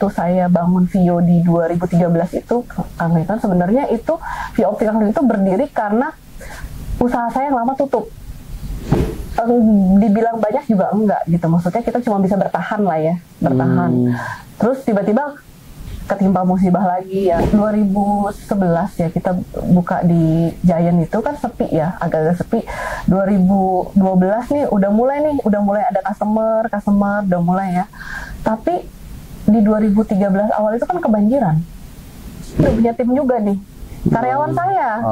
waktu saya bangun Vio di 2013 itu, Kang Riton, sebenarnya itu Vio Optical Clinic itu berdiri karena usaha saya yang lama tutup. Dibilang banyak juga enggak gitu, maksudnya kita cuma bisa bertahan lah ya, bertahan. Terus tiba-tiba ketimpa musibah lagi ya, 2011 ya kita buka di Giant itu kan sepi ya, agak-agak sepi. 2012 nih udah mulai ada customer udah mulai ya. Tapi di 2013 awal itu kan kebanjiran. Udah punya tim juga nih, karyawan saya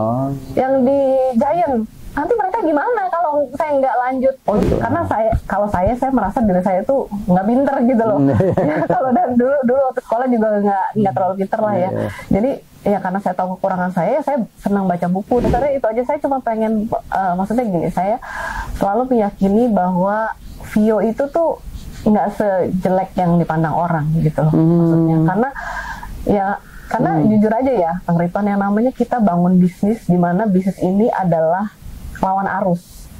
yang di Giant. Nanti mereka gimana kalau saya nggak lanjut? Karena kalau saya merasa diri saya tuh nggak pinter gitu loh. Ya, kalau dan dulu waktu sekolah juga nggak terlalu pinter lah ya. Jadi ya karena saya tahu kekurangan saya senang baca buku. Dasarnya itu aja, saya cuma pengen, maksudnya gini, saya selalu meyakini bahwa Vio itu tuh nggak sejelek yang dipandang orang gitu loh. Maksudnya karena jujur aja ya, Kang Riton, yang namanya kita bangun bisnis, di mana bisnis ini adalah lawan arus.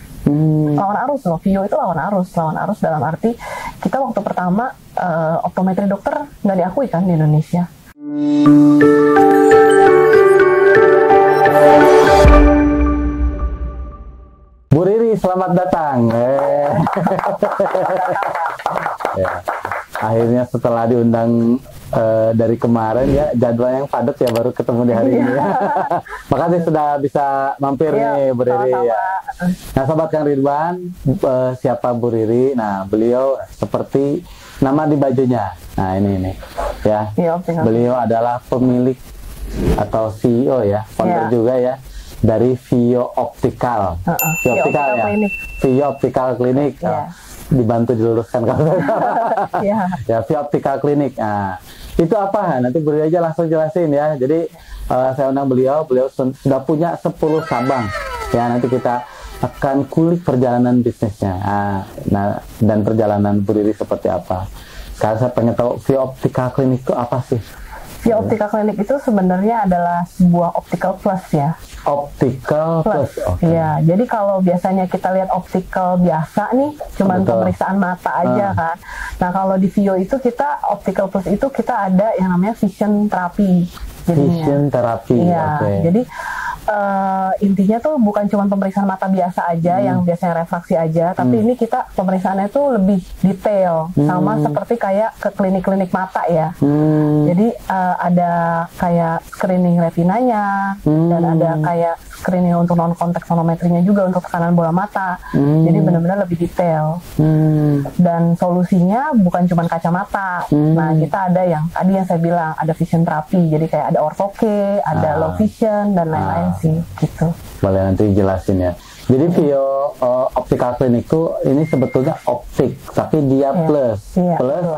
Lawan arus loh, Vio itu lawan arus dalam arti kita waktu pertama optometri dokter nggak diakui kan di Indonesia. Bu Riri, selamat datang. Ya, akhirnya setelah diundang dari kemarin ya, jadwal yang padat ya, baru ketemu di hari ini. Makasih sudah bisa mampir nih Bu Riri ya. Nah, Sobat Kang Ridwan, siapa Bu Riri? Nah, beliau seperti nama di bajunya. Nah, ini ya. Beliau adalah pemilik atau CEO ya, founder juga ya, dari Vio Optical. Vio Optical ya. Vio Optical Clinic. Dibantu diluruskan kalau ya, Vio Optical Clinic. Nah, itu apa? Nanti beliau aja langsung jelasin ya. Jadi saya undang beliau sudah punya 10 cabang. Ya, nanti kita akan kulik perjalanan bisnisnya. Nah, dan perjalanan Bu Riri seperti apa. Sekarang saya pengen tahu Vio Optical Clinic itu apa sih? Vio Optical Clinic itu sebenarnya adalah sebuah optical plus ya. Optical plus. Iya, jadi kalau biasanya kita lihat optical biasa nih, cuman pemeriksaan mata aja kan. Nah, kalau di Vio itu kita optical plus itu kita ada yang namanya vision therapy. Vision therapy. Iya, jadi intinya tuh bukan cuma pemeriksaan mata biasa aja yang biasanya refraksi aja, tapi ini kita pemeriksaannya tuh lebih detail, sama seperti kayak ke klinik-klinik mata ya. Jadi ada kayak screening retinanya, dan ada kayak screening untuk non kontak sonometrinya juga untuk tekanan bola mata. Jadi benar-benar lebih detail. Dan solusinya bukan cuma kacamata. Nah, kita ada yang tadi yang saya bilang, ada vision therapy. Jadi kayak ada orthoke, ada low vision dan lain-lain sih gitu. Boleh nanti jelasin ya. Jadi Vio Optical Clinic itu ini sebetulnya optik, tapi dia plus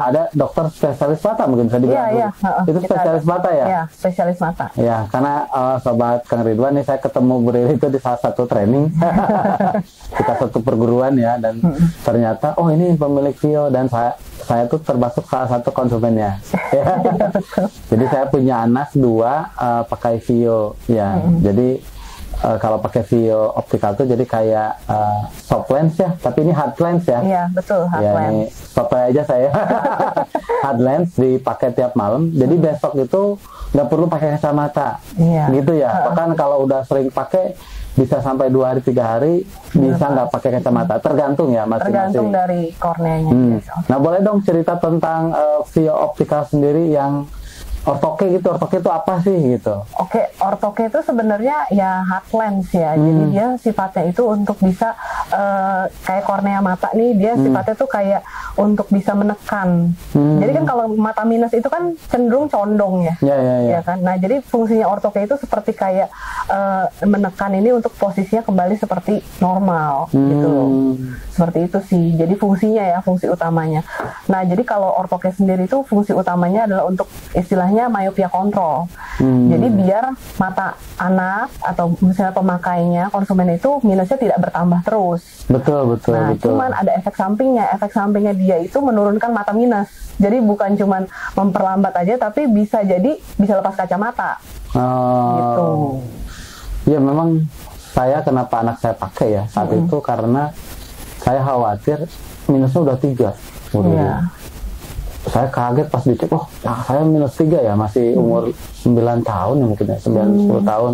ada dokter spesialis mata, mungkin bisa dibilang. Itu spesialis mata ya? Iya, spesialis mata. Ya, karena Sobat Kang Ridwan nih, saya ketemu Bu Riri itu di salah satu training. Kita satu perguruan ya, dan ternyata ini pemilik Vio, dan saya tuh termasuk salah satu konsumennya. Jadi saya punya anak 2 pakai Vio ya. Jadi kalau pakai Vio Optical tuh jadi kayak soft lens ya, tapi ini hard lens ya. Iya, betul, hard lens. Ini software aja saya. Hard lens dipakai tiap malam. Jadi besok itu nggak perlu pakai kacamata. Gitu ya. Bahkan kalau udah sering pakai bisa sampai 2 hari 3 hari bisa nggak pakai kacamata. Tergantung ya masing-masing. Tergantung dari korneanya. Nah, boleh dong cerita tentang Vio Optical sendiri yang orthoke gitu. Orthoke itu apa sih gitu? Oke, orthoke itu sebenarnya ya hard lens ya. Jadi dia sifatnya itu untuk bisa kayak kornea mata nih, dia sifatnya tuh kayak untuk bisa menekan. Jadi kan kalau mata minus itu kan cenderung condong ya. Ya kan. Nah, jadi fungsinya orthoke itu seperti kayak menekan ini untuk posisinya kembali seperti normal gitu loh. Seperti itu sih. Jadi fungsinya ya, fungsi utamanya. Nah, jadi kalau orthoke sendiri itu fungsi utamanya adalah untuk istilahnya myopia control. Jadi biar mata anak atau misalnya pemakainya, konsumen itu minusnya tidak bertambah terus. Betul. Cuman ada efek sampingnya. Efek sampingnya dia itu menurunkan mata minus. Jadi bukan cuman memperlambat aja, tapi bisa lepas kacamata. Gitu. Ya, memang kenapa anak saya pakai ya saat itu, karena saya khawatir minusnya udah 3. Saya kaget pas dicek, saya -3 ya, masih umur 9 tahun ya mungkin ya, 9-10 tahun.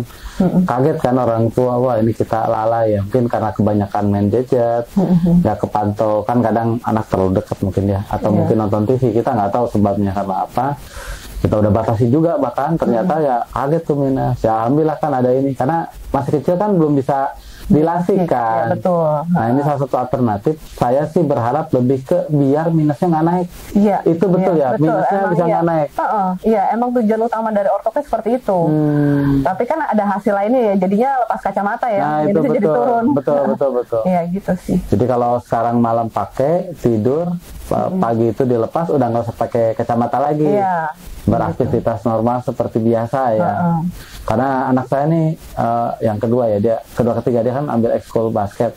Kaget kan orang tua, wah ini kita lalai ya, mungkin karena kebanyakan main gadget, ya kepantau, kan kadang anak terlalu dekat mungkin ya, atau mungkin nonton TV, kita nggak tahu sebabnya karena apa. Kita udah batasi juga, bahkan ternyata ya kaget tuh minus. Ya alhamdulillah kan ada ini, karena masih kecil kan belum bisa dilatih kan. Ya, betul. Nah ini salah satu alternatif. Saya sih berharap lebih ke biar minusnya nggak naik. Iya. Itu betul ya, betul. minusnya Emang bisa nggak naik. Iya, emang tujuan utama dari ortoped seperti itu. Tapi kan ada hasil lainnya ya, jadinya lepas kacamata ya, Nah itu minusnya betul, jadi turun. betul. Iya gitu sih. Jadi kalau sekarang malam pakai, tidur, pagi itu dilepas, udah nggak usah pakai kacamata lagi. Iya. Beraktivitas normal seperti biasa ya. Karena anak saya nih yang kedua ya, dia ketiga dia kan ambil ekskul basket.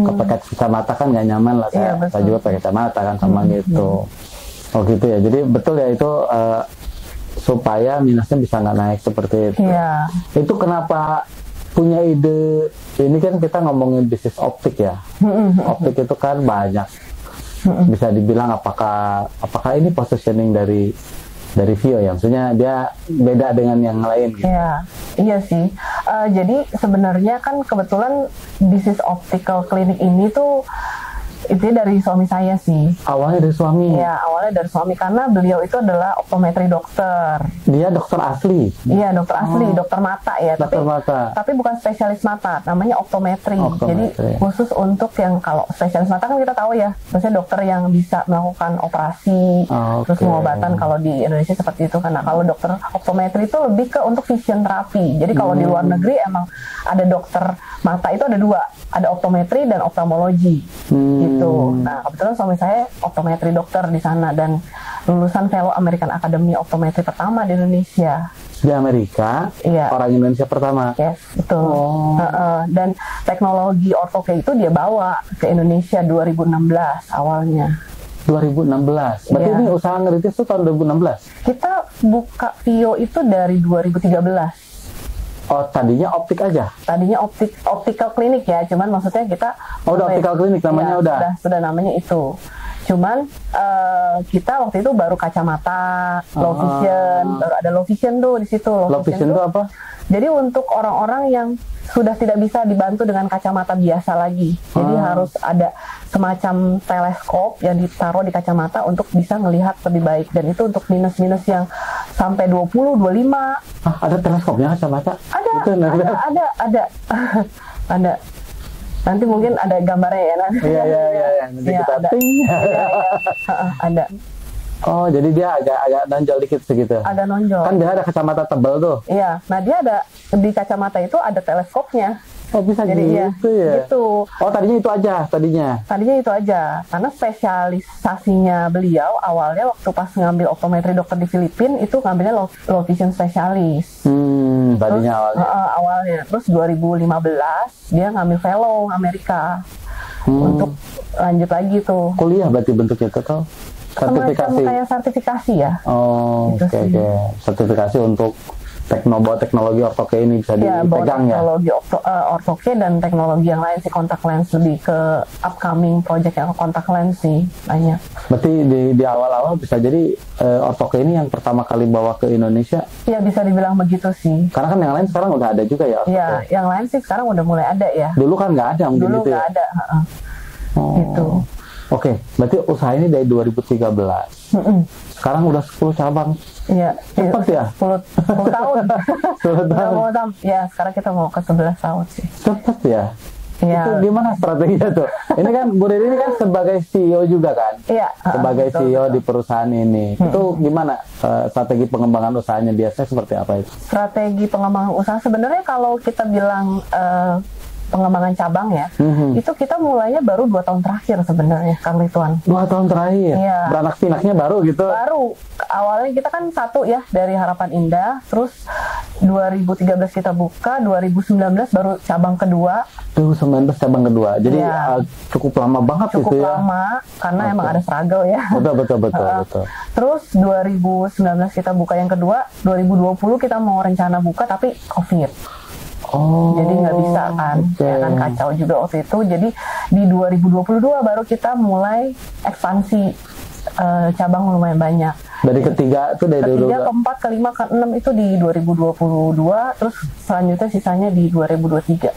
Pakai kacamata kan nggak nyaman lah, saya juga pakai kacamata kan sama gitu. Oh gitu ya. Jadi betul ya itu supaya minusnya bisa nggak naik seperti itu. Iya. Itu kenapa punya ide? Ini kan kita ngomongin bisnis optik ya. Optik itu kan banyak. Bisa dibilang apakah ini positioning dari Vio ya, maksudnya dia beda dengan yang lain gitu. Iya sih. Jadi sebenarnya kan kebetulan bisnis optical clinic ini tuh itu dari suami saya sih. Awalnya dari suami? Iya, awalnya dari suami karena beliau itu adalah optometri dokter. Dia dokter asli? Iya, dokter asli, dokter mata ya. Dokter mata. Tapi bukan spesialis mata, namanya optometri. Jadi khusus untuk yang kalau spesialis mata kan kita tahu ya, maksudnya dokter yang bisa melakukan operasi, terus pengobatan kalau di Indonesia seperti itu. Karena kalau dokter optometri itu lebih ke untuk vision terapi. Jadi kalau di luar negeri emang ada dokter mata itu ada dua, ada optometri dan oftalmologi. Gitu. Nah, kebetulan suami saya optometri dokter di sana dan lulusan fellow American Academy Optometri pertama di Indonesia. Di Amerika? Iya. Orang Indonesia pertama? Yes, betul. Dan teknologi ortoke itu dia bawa ke Indonesia 2016 awalnya. 2016? Berarti ini usaha ngerintis itu tahun 2016? Kita buka Vio itu dari 2013. Oh, tadinya optik aja? Tadinya optical clinic ya, cuman maksudnya kita... udah optical clinic namanya udah? Sudah namanya itu. Cuman kita waktu itu baru kacamata, low vision, baru ada low vision tuh di situ. Low vision itu apa? Jadi untuk orang-orang yang sudah tidak bisa dibantu dengan kacamata biasa lagi. Jadi harus ada semacam teleskop yang ditaruh di kacamata untuk bisa melihat lebih baik. Dan itu untuk minus-minus yang sampai 20, 25. Ada teleskopnya kacamata? Ada. Ada. Nanti mungkin ada gambarnya ya. Iya. Nanti kita ada. Oh, jadi dia agak nonjol dikit segitu. Agak nonjol. Kan dia ada kacamata tebal tuh. Iya. Nah, dia ada di kacamata itu ada teleskopnya. Oh, bisa jadi gitu ya? Gitu. Oh, tadinya itu aja tadinya? Tadinya itu aja. Karena spesialisasinya beliau awalnya waktu pas ngambil optometri dokter di Filipina itu ngambilnya low vision spesialis. Tadinya terus, awalnya. Terus 2015 dia ngambil fellow Amerika untuk lanjut lagi tuh. Kuliah berarti bentuknya itu tuh? Sertifikasi? Kayak sertifikasi ya. Oh, gitu oke. Sertifikasi untuk teknologi ortoke ini bisa dipegang ya? Teknologi ortoke dan teknologi yang lain sih, kontak lens, lebih ke upcoming project yang kontak lens sih banyak. Berarti di awal-awal bisa jadi ortoke ini yang pertama kali bawa ke Indonesia? Iya, bisa dibilang begitu sih. Karena kan yang lain sekarang udah ada juga ya? Iya, yang lain sih sekarang udah mulai ada ya. Dulu kan nggak ada mungkin. Dulu gitu nggak ada. Gitu. Oke, berarti usaha ini dari 2013. Sekarang udah 10 cabang. Iya. Cepat ya? 10 tahun. 10 tahun. Ya, sekarang kita mau ke 11 tahun sih. Cepat ya? Iya. Itu gimana strateginya tuh? Ini kan Bu Riri ini kan sebagai CEO juga kan? Iya. Sebagai CEO di perusahaan ini. Itu gimana strategi pengembangan usahanya biasanya seperti apa itu? Strategi pengembangan usaha sebenarnya kalau kita bilang pengembangan cabang ya, itu kita mulainya baru 2 tahun terakhir sebenarnya, Kang Rituan. 2 tahun terakhir? Iya. Beranak pinaknya baru gitu? Baru. Awalnya kita kan satu ya dari Harapan Indah, terus 2013 kita buka, 2019 baru cabang kedua. 2019 cabang kedua, jadi cukup lama banget cukup itu ya? Cukup lama, karena emang ada struggle ya. Betul. Terus 2019 kita buka yang kedua, 2020 kita mau rencana buka tapi COVID. Jadi nggak bisa kan, ya kan kacau juga waktu itu. Jadi di 2022 baru kita mulai ekspansi cabang lumayan banyak. Dari ketiga tuh dari dulu. Ketiga, keempat, kelima, keenam itu di 2022, terus selanjutnya sisanya di 2023.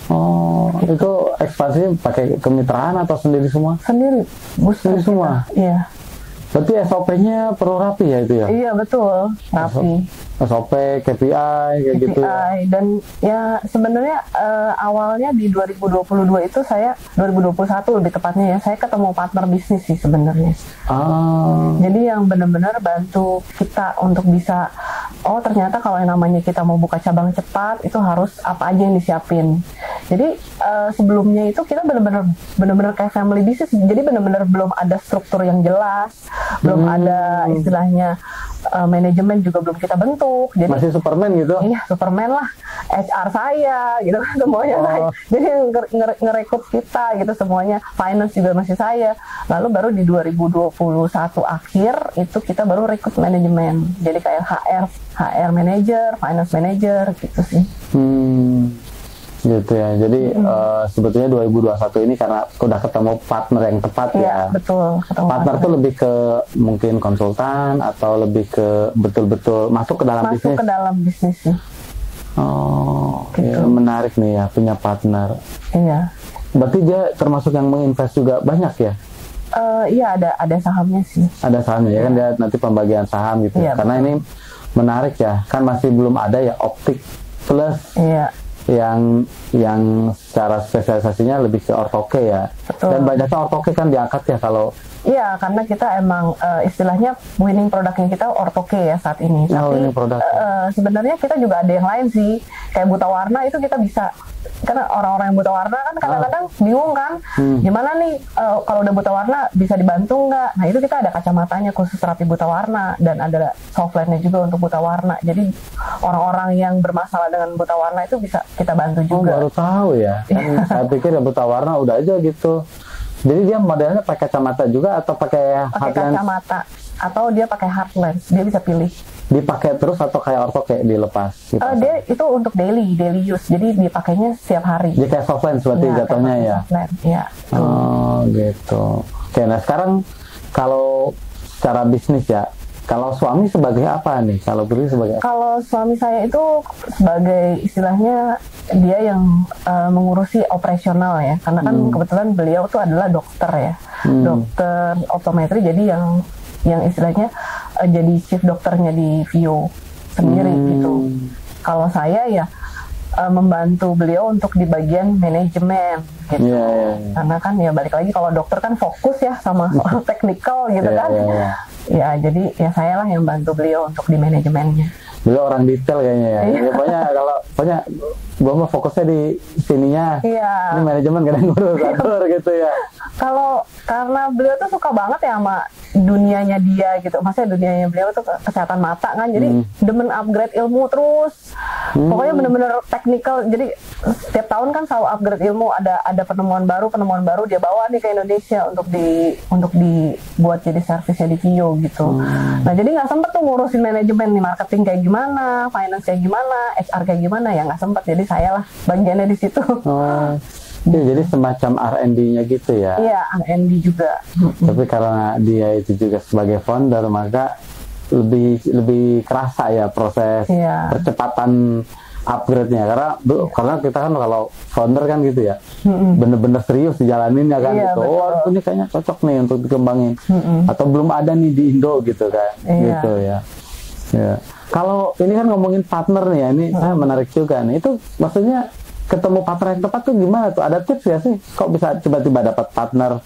Oh, itu ekspansi pakai kemitraan atau sendiri semua? Sendiri, Sendiri semua? Iya. Berarti SOP-nya perlu rapi ya itu ya? Iya, betul, rapi. SOP, KPI, kayak KPI, gitu ya? dan ya sebenarnya awalnya di 2022 itu 2021 lebih tepatnya ya, saya ketemu partner bisnis sih sebenarnya. Jadi yang benar-benar bantu kita untuk bisa, oh ternyata kalau yang namanya kita mau buka cabang cepat itu harus apa aja yang disiapin. Jadi sebelumnya itu kita benar-benar kayak family business, jadi benar-benar belum ada struktur yang jelas, belum ada istilahnya manajemen juga belum kita bentuk. Jadi masih Superman gitu? Iya, Superman lah. HR saya gitu kan semuanya. Jadi ngerekrut kita gitu semuanya. Finance juga masih saya. Lalu baru di 2021 akhir itu kita baru rekrut manajemen. Jadi kayak HR manager, finance manager gitu sih. Gitu ya. Jadi sebetulnya 2021 ini karena udah ketemu partner yang tepat ya. Iya, betul. Partner tuh lebih ke mungkin konsultan atau lebih ke betul-betul masuk ke dalam bisnis. Masuk ke dalam bisnis sih. Oh, gitu. Ya, menarik nih ya punya partner. Iya. Berarti dia termasuk yang menginvest juga banyak ya? Iya, ada sahamnya sih. Ada sahamnya ya kan, dia nanti pembagian saham gitu. Iya, karena betul. ini menarik ya, kan masih belum ada ya Optik plus. Iya. Yang secara spesialisasinya lebih ke ortoke ya. Betul. Dan banyaknya ortoke kan diangkat ya kalau. Iya, karena kita emang istilahnya winning produknya kita ortoke ya saat ini. Tapi winning produk. Sebenarnya kita juga ada yang lain sih, kayak buta warna itu kita bisa. Karena orang-orang yang buta warna kan kadang-kadang bingung kan, gimana nih kalau udah buta warna bisa dibantu nggak? Nah itu kita ada kacamatanya khusus terapi buta warna dan ada softline-nya juga untuk buta warna. Jadi orang-orang yang bermasalah dengan buta warna itu bisa kita bantu juga. Baru tahu ya. Kan saya pikir ya buta warna udah aja gitu. Jadi dia modelnya pakai kacamata juga atau pakai kacamata atau dia pakai hard lens, dia bisa pilih. Dipakai terus atau kayak ortoke dilepas? Gitu, dia itu untuk daily use, jadi dipakainya setiap hari. Jadi kayak soft lens berarti jatuhnya ya? Iya. Oh gitu. Oke, nah sekarang kalau secara bisnis ya, kalau suami sebagai apa nih? Kalau Bri sebagai apa? Kalau suami saya itu sebagai istilahnya dia yang mengurusi operasional ya, karena kan kebetulan beliau tuh adalah dokter ya, dokter optometri, jadi yang istilahnya jadi chief dokternya di Vio sendiri gitu. Kalau saya ya membantu beliau untuk di bagian manajemen gitu. Karena kan ya balik lagi kalau dokter kan fokus ya sama soal teknikal gitu kan. Ya jadi ya saya lah yang bantu beliau untuk di manajemennya. Beliau orang detail kayaknya ya. Pokoknya gue mah fokusnya di sininya. Ini manajemen kadang ngurus atur gitu ya. Karena beliau tuh suka banget ya sama dunianya dia gitu. Maksudnya dunianya beliau tuh kesehatan mata kan. Jadi demen upgrade ilmu terus. Pokoknya bener-bener teknikal. Jadi setiap tahun kan selalu upgrade ilmu. Ada penemuan baru dia bawa nih ke Indonesia untuk dibuat jadi servisnya di Vio gitu. Nah jadi nggak sempet tuh ngurusin manajemen nih, marketing kayak gimana, finance kayak gimana, HR kayak gimana, ya nggak sempet. Jadi saya lah bagiannya di situ. Ya, jadi semacam R&D-nya gitu ya. Iya, R&D juga. Tapi karena dia itu juga sebagai founder, maka lebih kerasa ya proses percepatan upgrade-nya. Karena kita kan kalau founder kan gitu ya, bener-bener serius dijalaninnya kan gitu. Oh, ini kayaknya cocok nih untuk dikembangin. Atau belum ada nih di Indo gitu kan. Gitu ya. Kalau ini kan ngomongin partner nih ya, ini menarik juga nih. Itu maksudnya ketemu partner yang tepat tuh gimana tuh? Ada tips ya sih? Kok bisa tiba-tiba dapat partner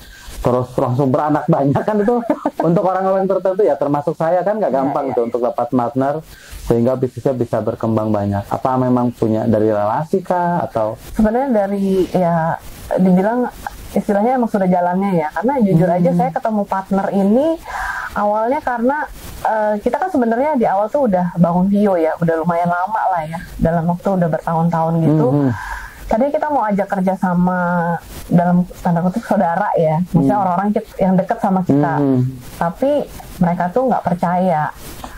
terus langsung beranak banyak kan itu untuk orang-orang tertentu ya, termasuk saya kan nggak gampang tuh untuk dapat partner sehingga bisnisnya bisa berkembang banyak. Apa memang punya dari relasi kah atau? Sebenarnya dari ya dibilang istilahnya emang sudah jalannya ya, karena jujur aja saya ketemu partner ini awalnya karena kita kan sebenarnya di awal tuh udah bangun Vio ya, udah lumayan lama lah ya, dalam waktu udah bertahun-tahun gitu. tadi kita mau ajak kerja sama dalam tanda kutip saudara ya, maksudnya orang-orang yang dekat sama kita, tapi mereka tuh nggak percaya.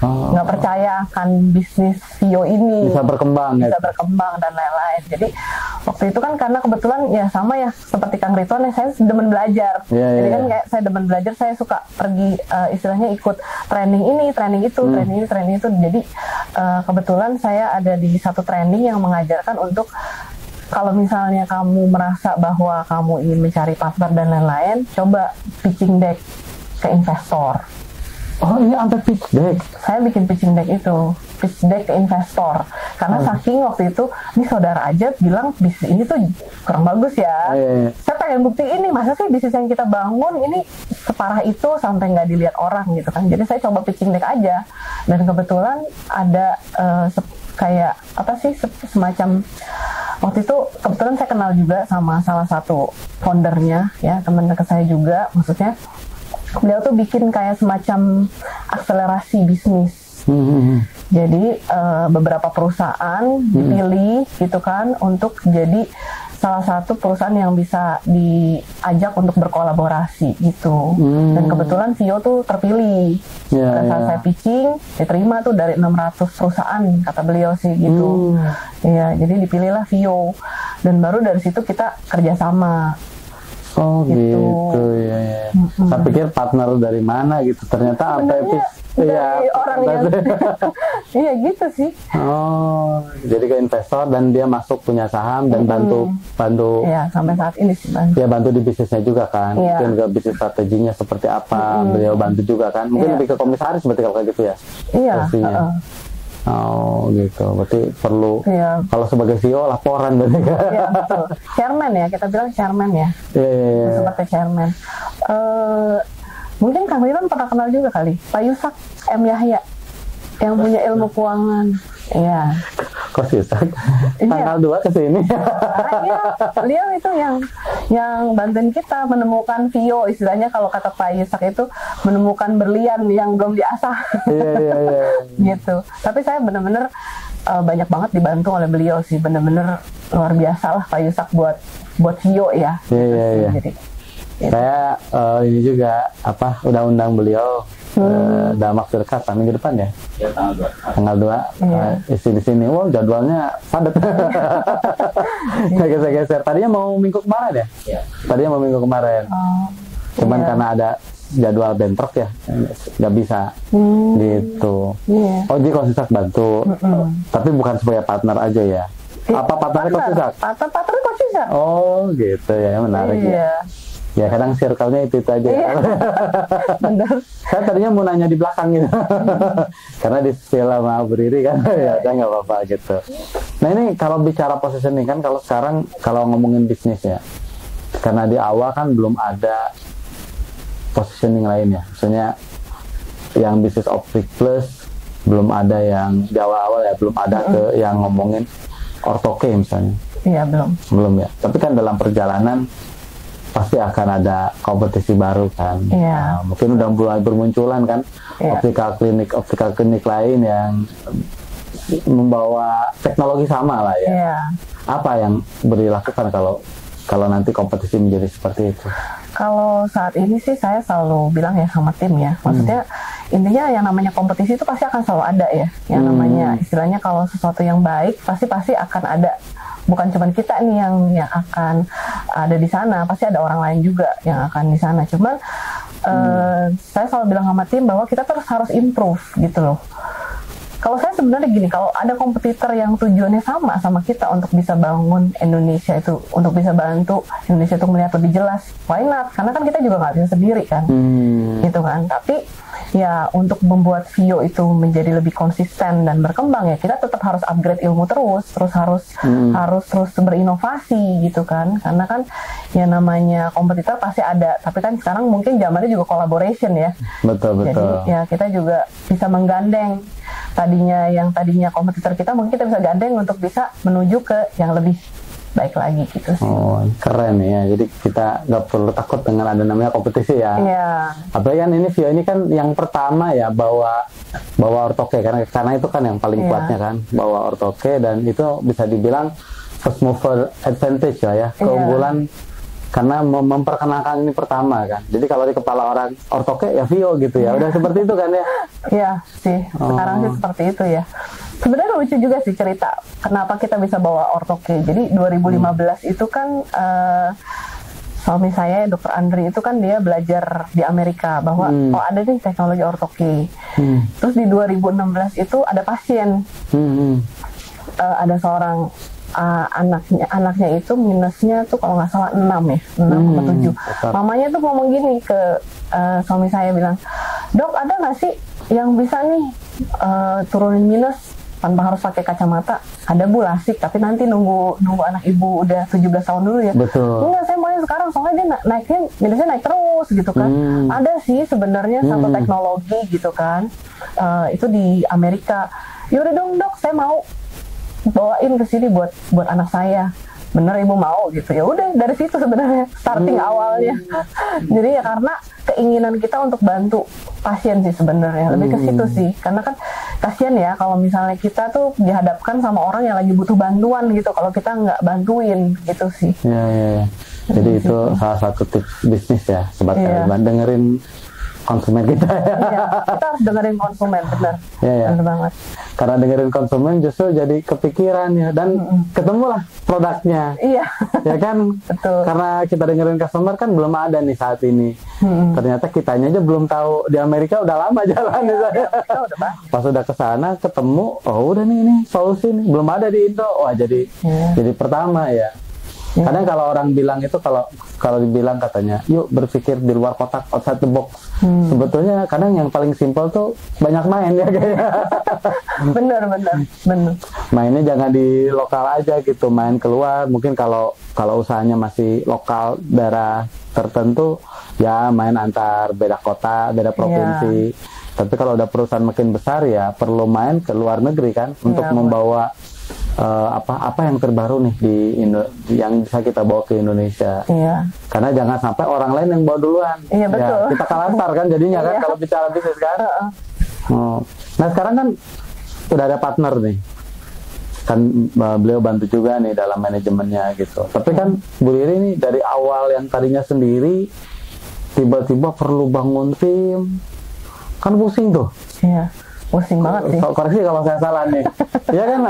Nggak percaya akan bisnis Vio ini bisa berkembang dan lain-lain. Jadi waktu itu kan karena kebetulan ya sama ya seperti Kang Ridwan ya, saya demen belajar. Jadi kan kayak saya demen belajar, saya suka pergi istilahnya ikut training ini, training itu, training itu. Jadi kebetulan saya ada di satu training yang mengajarkan untuk kalau misalnya kamu merasa bahwa kamu ingin mencari partner dan lain-lain, coba pitching deck ke investor. Oh, ini sampai pitch deck. Saya bikin pitching deck itu, pitch deck ke investor. Karena saking waktu itu, ini saudara aja bilang bisnis ini tuh kurang bagus ya. Saya pengen buktiin nih, masa sih bisnis yang kita bangun ini separah itu sampai nggak dilihat orang gitu kan. Jadi saya coba pitching deck aja. Dan kebetulan ada kayak apa sih semacam, waktu itu kebetulan saya kenal juga sama salah satu foundernya ya, teman dekat saya juga, maksudnya beliau tuh bikin kayak semacam akselerasi bisnis. Jadi beberapa perusahaan dipilih gitu kan untuk jadi salah satu perusahaan yang bisa diajak untuk berkolaborasi gitu. Dan kebetulan Vio tuh terpilih. Saat saya pitching diterima tuh dari 600 perusahaan kata beliau sih gitu. Ya, jadi dipilihlah Vio. Dan baru dari situ kita kerjasama. Oh gitu ya. Saya pikir partner dari mana gitu, ternyata sampai dari orang yang iya gitu sih. Oh, jadi ke investor dan dia masuk punya saham dan bantu. Iya, sampai saat ini sih bantu. Ya bantu di bisnisnya juga kan. Mungkin ke bisnis strateginya seperti apa, beliau bantu juga kan. Mungkin lebih ke komisaris berarti kalau kayak gitu ya. Iya. Oh gitu, berarti perlu kalau sebagai CEO laporan berarti. Iya betul. Chairman ya, kita bilang chairman ya. Seperti chairman. Mungkin Kang Ridwan pernah kenal juga kali, Pak Yusak M. Yahya yang punya ilmu keuangan. Iya. Kok Yusak? Tanggal 2 kesini. Iya, beliau itu yang bantuin kita menemukan Vio, istilahnya kalau kata Pak Yusak itu menemukan berlian yang belum diasah. Iya. Gitu. Tapi saya benar-benar banyak banget dibantu oleh beliau sih, benar-benar luar biasa lah Pak Yusak buat Vio ya. Iya. Jadi saya ini juga udah undang beliau dalam waktu dekat minggu depan ya. Tanggal 2 isi di sini. Wow, jadwalnya padat. Geser-geser. Tadinya mau minggu kemarin ya. Tadinya mau minggu kemarin. Cuman karena ada jadwal bentrok ya, nggak bisa gitu. Oh, jadi Konsisak bantu, tapi bukan sebagai partner aja ya. Apa partnernya Konsisak? Partner Konsisak. Oh, gitu ya, menarik ya. Ya kadang circle-nya itu aja. Benar. Saya tadinya mau nanya di belakang gitu. Karena di sama Bu Riri kan, ya nggak apa-apa gitu. Nah ini kalau bicara positioning kan, kalau sekarang kalau ngomongin bisnis ya, karena di awal kan belum ada positioning lainnya. Maksudnya yang bisnis Optik Plus belum ada, yang di awal-awal ya belum ada ke yang ngomongin ortoke misalnya. Iya belum ya. Tapi kan dalam perjalanan pasti akan ada kompetisi baru kan. Nah, mungkin udah mulai bermunculan kan optical klinik lain yang membawa teknologi sama lah ya. Apa yang dilakukan kalau nanti kompetisi menjadi seperti itu? Kalau saat ini sih saya selalu bilang ya sama tim ya, maksudnya intinya yang namanya kompetisi itu pasti akan selalu ada ya. Yang namanya istilahnya kalau sesuatu yang baik pasti akan ada. Bukan cuma kita nih yang akan ada di sana, pasti ada orang lain juga yang akan di sana. Cuman saya selalu bilang sama tim bahwa kita terus harus improve gitu loh. Kalau saya sebenarnya gini, kalau ada kompetitor yang tujuannya sama kita untuk bisa bangun Indonesia itu, untuk bisa bantu Indonesia itu melihat lebih jelas, why not? Karena kan kita juga nggak bisa sendiri kan, gitu kan. Tapi ya untuk membuat Vio itu menjadi lebih konsisten dan berkembang ya kita tetap harus upgrade ilmu terus harus terus berinovasi gitu kan, karena kan ya namanya kompetitor pasti ada, tapi kan sekarang mungkin zamannya juga collaboration ya. Betul. Jadi ya kita juga bisa menggandeng tadinya kompetitor kita, mungkin kita bisa gandeng untuk bisa menuju ke yang lebih baik lagi gitu sih. Oh, keren ya. Jadi kita nggak perlu takut dengan ada namanya kompetisi ya. Iya. Apalagi kan ini Vio ini kan yang pertama ya bawa ortoke, karena itu kan yang paling kuatnya kan, bawa ortoke, dan itu bisa dibilang first mover advantage lah ya, keunggulan karena memperkenalkan ini pertama kan. Jadi kalau di kepala orang ortoke ya Vio gitu ya, udah seperti itu kan ya. Iya sih, sekarang sih seperti itu ya. Sebenarnya lucu juga sih cerita kenapa kita bisa bawa ortoke. Jadi 2015 itu kan suami saya, Dr. Andri itu kan dia belajar di Amerika bahwa ada nih teknologi ortoke. Terus di 2016 itu ada pasien, ada seorang anaknya itu minusnya tuh kalau nggak salah 6 ya, 6,7. Mamanya tuh ngomong gini ke suami saya, bilang, "Dok, ada nggak sih yang bisa nih turunin minus tanpa harus pakai kacamata?" "Ada Bu, lasik, tapi nanti nunggu anak ibu udah 17 tahun dulu ya." Betul. "Enggak, saya maunya sekarang, soalnya dia naiknya minusnya naik terus gitu kan." Ada sih sebenarnya satu teknologi gitu kan, itu di Amerika. "Yaudah dong Dok, saya mau bawain ke sini buat anak saya." "Bener Ibu mau?" gitu. Ya udah, dari situ sebenarnya starting awalnya. Jadi ya karena keinginan kita untuk bantu pasien sih sebenarnya, lebih ke situ sih. Karena kan kasihan ya kalau misalnya kita tuh dihadapkan sama orang yang lagi butuh bantuan gitu, kalau kita nggak bantuin gitu sih. Ya. Jadi itu salah satu tips bisnis ya, Sobat Kaliban, dengerin konsumen kita ya. Iya, kita harus dengerin konsumen, benar. Benar banget. Karena dengerin konsumen justru jadi kepikiran ya, dan ketemulah produknya. Iya. Ya kan? Betul. Karena kita dengerin customer kan belum ada nih saat ini. Ternyata kitanya aja belum tahu, di Amerika udah lama jalan ya. Pas udah ke sana ketemu, oh udah nih ini solusi nih, belum ada di Indo. Wah, jadi pertama ya. Kadang kalau orang bilang itu, kalau dibilang katanya, yuk berpikir di luar kotak, outside the box. Sebetulnya kadang yang paling simpel tuh banyak main ya kayaknya. Bener. Mainnya jangan di lokal aja gitu, main keluar. Mungkin kalau usahanya masih lokal daerah tertentu, ya main antar beda kota, beda provinsi. Tapi kalau udah perusahaan makin besar ya perlu main ke luar negeri kan, untuk membawa apa yang terbaru nih yang bisa kita bawa ke Indonesia. Karena jangan sampai orang lain yang bawa duluan. Iya, betul. Ya, kita kalah star kan jadinya kan kalau bicara bisnis kan. Nah sekarang kan udah ada partner nih, kan beliau bantu juga nih dalam manajemennya gitu. Tapi kan Bu Riri nih dari awal yang tadinya sendiri tiba-tiba perlu bangun tim, kan pusing tuh. Iya, pusing banget sih. Koreksi kalau saya salah nih. Ya kan,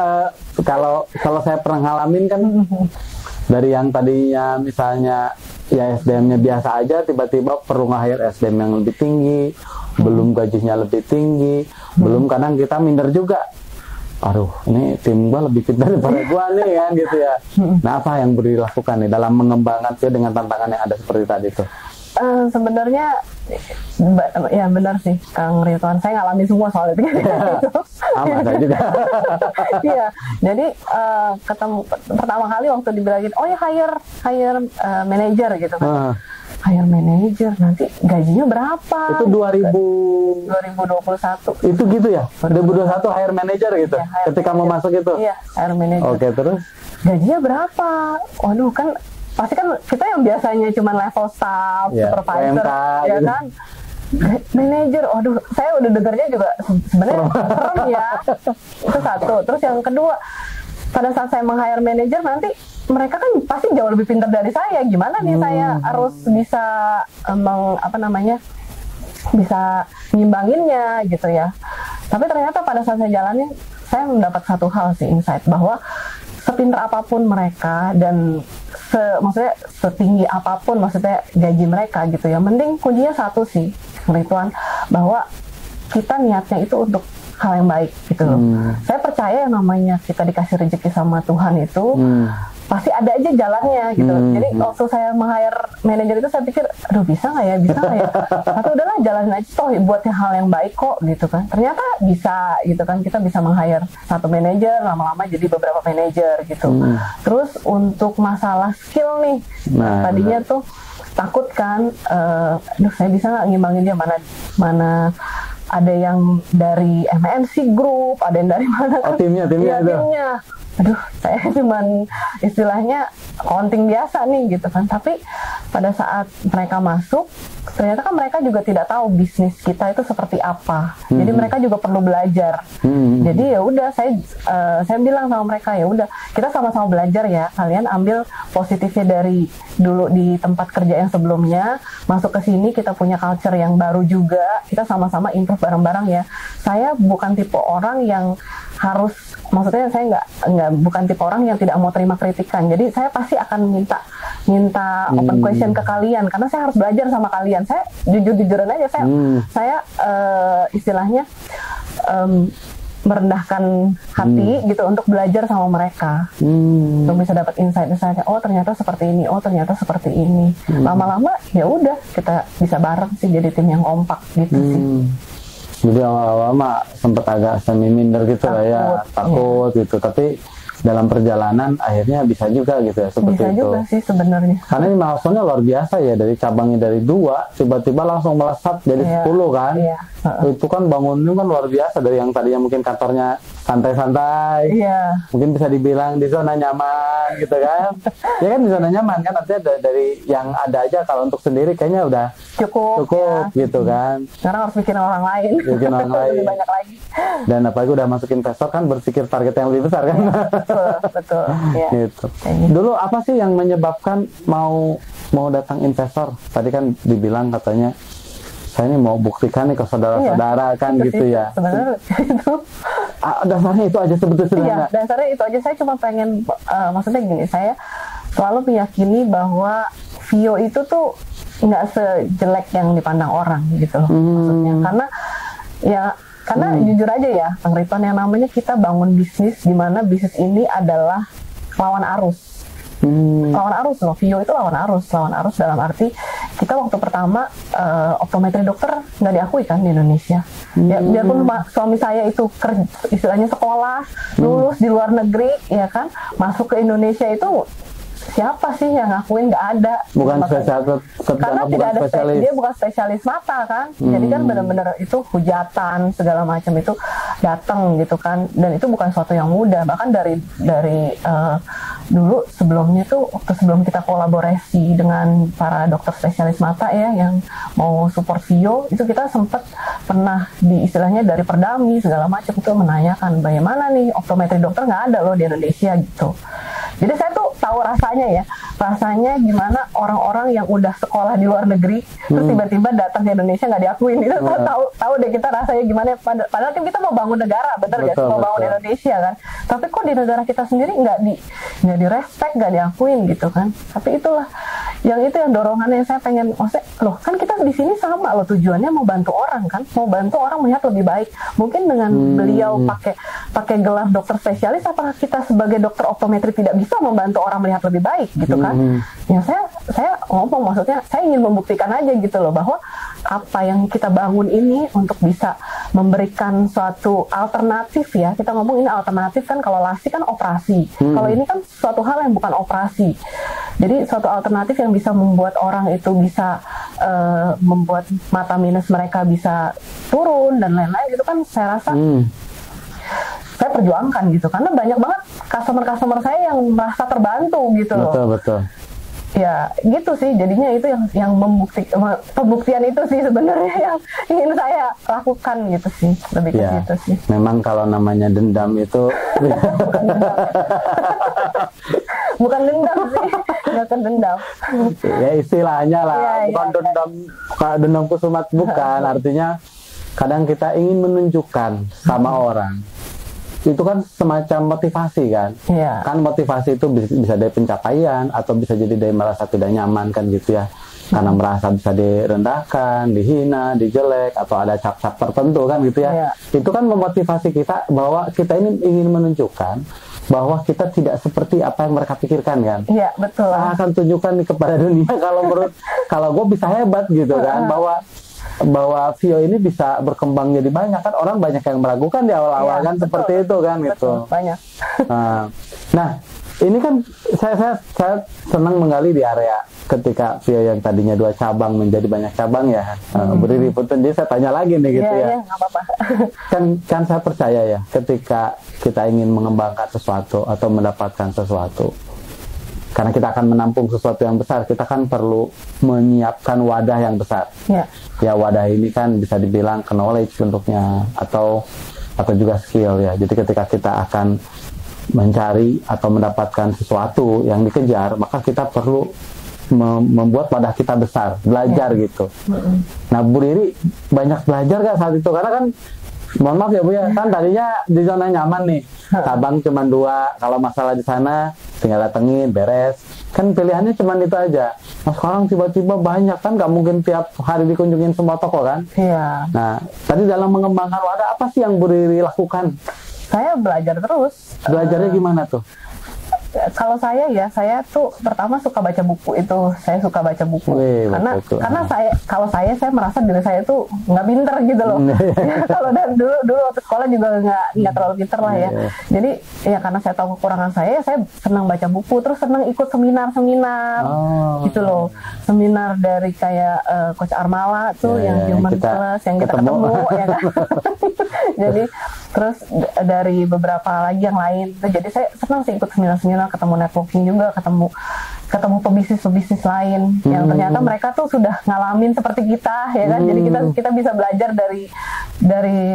kalau saya pernah ngalamin kan, dari yang tadinya misalnya ya SDM-nya biasa aja, tiba-tiba perlu nge-hire SDM yang lebih tinggi, belum gajinya lebih tinggi, belum kadang kita minder juga. Aduh, ini tim gua lebih pintar daripada gua nih kan gitu ya. Nah, apa yang boleh dilakukan nih dalam mengembangkan dia dengan tantangan yang ada seperti tadi itu? Sebenarnya ya benar sih Kang Ridwan, saya ngalami semua soal itu. Sama saya juga. Iya, jadi ketemu pertama kali waktu dibilangin, oh ya hire manager gitu kan. Hire manager, nanti gajinya berapa? Itu 2021. Itu gitu ya? 2021 hire manager gitu? Ya, ketika mau masuk itu? Iya, hire manager. Oke, terus? Gajinya berapa? Waduh, kan pasti kan kita yang biasanya cuma level staff, supervisor, ya kan? Manager, waduh, saya udah dengarnya juga sebenarnya serem ya. Itu satu. Terus yang kedua, pada saat saya meng-hire manager, nanti mereka kan pasti jauh lebih pintar dari saya. Gimana nih saya harus bisa bisa ngimbanginnya gitu ya. Tapi ternyata pada saat saya jalanin, saya mendapat satu hal sih, insight, bahwa sepintar apapun mereka dan maksudnya setinggi apapun maksudnya gaji mereka gitu ya, mending kuncinya satu sih, Rituan, bahwa kita niatnya itu untuk hal yang baik gitu loh. Saya percaya yang namanya kita dikasih rezeki sama Tuhan itu pasti ada aja jalannya gitu. Jadi waktu saya meng-hire manajer itu saya pikir, aduh bisa nggak ya, atau udahlah jalanin aja, toh buat hal yang baik kok gitu kan. Ternyata bisa gitu kan, kita bisa meng-hire satu manajer, lama-lama jadi beberapa manajer gitu. Terus untuk masalah skill nih, tadinya tuh takut kan, aduh saya bisa nggak ngimbangin dia, mana ada yang dari MNC Group, ada yang dari mana kan? Timnya. aduh saya cuman istilahnya counting biasa nih gitu kan. Tapi pada saat mereka masuk, ternyata kan mereka juga tidak tahu bisnis kita itu seperti apa. Jadi mereka juga perlu belajar. Jadi ya udah saya bilang sama mereka, ya udah kita sama-sama belajar ya. Kalian ambil positifnya dari dulu di tempat kerja yang sebelumnya, masuk ke sini kita punya culture yang baru juga. Kita sama-sama improve bareng-bareng ya. Saya bukan tipe orang yang harus, maksudnya saya bukan tipe orang yang tidak mau terima kritikan. Jadi saya pasti akan minta open question ke kalian, karena saya harus belajar sama kalian. Saya jujur-jujuran aja, saya istilahnya merendahkan hati gitu untuk belajar sama mereka, untuk bisa dapat insight. Oh ternyata seperti ini, oh ternyata seperti ini. Lama-lama ya udah kita bisa bareng sih, jadi tim yang kompak gitu sih. Jadi awal-awal mah sempat agak semi minder gitu lah ya, takut gitu. Tapi dalam perjalanan akhirnya bisa juga gitu ya, seperti bisa itu. Bisa juga sih sebenarnya. Karena ini milestonya luar biasa ya, dari cabangnya dari 2 tiba-tiba langsung melesat jadi 10 kan. Iya. Itu kan bangunnya kan luar biasa, dari yang tadinya mungkin kantornya santai-santai. Iya. Mungkin bisa dibilang di zona nyaman gitu kan. Ya kan di zona nyaman kan, artinya dari yang ada aja, kalau untuk sendiri kayaknya udah cukup ya, gitu kan. Sekarang harus bikin orang lain. Bikin orang lain. Lebih banyak lagi. Dan apalagi udah masuk investor kan, berpikir target yang lebih besar kan. Betul. Ya. Gitu. Dulu apa sih yang menyebabkan mau datang investor? Tadi kan dibilang katanya saya ini mau buktikan nih ke saudara-saudara kan gitu ya. Sebenarnya itu dasarnya itu aja sebetulnya. Iya, dasarnya itu aja. Saya cuma pengen maksudnya gini, saya selalu meyakini bahwa Vio itu tuh nggak sejelek yang dipandang orang gitu loh. Maksudnya karena jujur aja ya, Kang Ridwan, yang namanya kita bangun bisnis, di mana bisnis ini adalah lawan arus. Lawan arus loh, Vio itu lawan arus dalam arti kita waktu pertama optometri dokter nggak diakui kan di Indonesia. Ya, biarpun suami saya itu istilahnya sekolah, lulus di luar negeri, ya kan, masuk ke Indonesia itu siapa sih yang ngakuin? Nggak ada. Bukan spesialis, karena tidak ada spesialis. Dia bukan spesialis mata kan. Jadi kan benar-benar itu hujatan segala macam itu datang gitu kan. Dan itu bukan suatu yang mudah. Bahkan dari dulu sebelumnya tuh, waktu sebelum kita kolaborasi dengan para dokter spesialis mata ya yang mau support Vio, itu kita sempat pernah istilahnya dari Perdami segala macam itu menanyakan bagaimana nih optometri dokter nggak ada loh di Indonesia gitu. Jadi saya tuh tahu rasanya gimana orang-orang yang udah sekolah di luar negeri terus tiba-tiba datang ke Indonesia nggak diakuin. Itu tahu deh kita rasanya gimana. Padahal kan kita mau bangun negara, bener ya, mau bangun Indonesia kan. Tapi kok di negara kita sendiri nggak di respect, nggak diakuin gitu kan. Tapi itulah yang dorongannya saya pengen. Loh kan kita di sini sama loh, tujuannya mau bantu orang kan, mau bantu orang melihat lebih baik. Mungkin dengan beliau pakai gelar dokter spesialis, apakah kita sebagai dokter optometri tidak bisa membantu orang melihat lebih baik gitu kan? Ya saya ngomong, maksudnya saya ingin membuktikan aja gitu loh, bahwa apa yang kita bangun ini untuk bisa memberikan suatu alternatif ya. Kita ngomong ini alternatif kan, kalau LASIK kan operasi. Kalau ini kan suatu hal yang bukan operasi. Jadi suatu alternatif yang bisa membuat orang itu bisa membuat mata minus mereka bisa turun dan lain-lain gitu kan, saya rasa saya perjuangkan gitu, karena banyak banget customer saya yang merasa terbantu gitu loh. Betul. Ya gitu sih, jadinya itu yang pembuktian itu sih sebenarnya yang ingin saya lakukan gitu sih, lebih ke situ sih. Memang kalau namanya dendam itu bukan dendam sih, bukan dendam. Ya istilahnya lah, bukan dendam kusumat, bukan. Artinya kadang kita ingin menunjukkan sama orang. Itu kan semacam motivasi kan. Kan motivasi itu bisa dari pencapaian atau bisa jadi dari merasa tidak nyaman kan gitu ya. Karena merasa bisa direndahkan, dihina, dijelek, atau ada cap-cap tertentu kan gitu ya. Itu kan memotivasi kita bahwa kita ini ingin menunjukkan bahwa kita tidak seperti apa yang mereka pikirkan kan. Iya, betul. Saya akan tunjukkan kepada dunia kalau gue bisa hebat gitu kan, bahwa Vio ini bisa berkembang jadi banyak kan. Orang banyak yang meragukan di awal-awal kan, seperti itu kan gitu. Banyak. Nah, ini kan saya senang menggali di area ketika Vio yang tadinya 2 cabang menjadi banyak cabang ya. Berdiri punten, jadi saya tanya lagi nih gitu ya. Iya, nggak apa-apa. Kan saya percaya ya, ketika kita ingin mengembangkan sesuatu atau mendapatkan sesuatu, karena kita akan menampung sesuatu yang besar, kita kan perlu menyiapkan wadah yang besar. Ya wadah ini kan bisa dibilang knowledge bentuknya atau juga skill ya. Jadi ketika kita akan mencari atau mendapatkan sesuatu yang dikejar, maka kita perlu membuat wadah kita besar, belajar gitu. Nah, Bu Riri banyak belajar gak saat itu? Karena kan mohon maaf ya Bu ya, kan tadinya di zona nyaman nih, cabang cuma 2, kalau masalah di sana tinggal datengin, beres, kan pilihannya cuma itu aja. Nah sekarang tiba-tiba banyak, kan nggak mungkin tiap hari dikunjungin semua toko kan. Nah tadi dalam mengembangkan wadah, apa sih yang Bu Riri lakukan? Saya belajar terus. Belajarnya gimana tuh? Kalau saya tuh pertama suka baca buku itu. Saya suka baca buku. Karena kalau saya merasa diri saya tuh nggak pinter gitu loh. Kalau dan dulu waktu sekolah juga nggak terlalu pinter lah ya. Jadi ya karena saya tahu kekurangan saya senang baca buku, terus senang ikut seminar gitu loh. Seminar dari kayak Coach Armala tuh yang Human Plus yang kita ketemu ya kan. Jadi terus dari beberapa lagi yang lain. Jadi saya senang sih ikut seminar-seminar, ketemu networking juga, ketemu pebisnis lain yang ternyata mereka tuh sudah ngalamin seperti kita ya kan. Jadi kita bisa belajar dari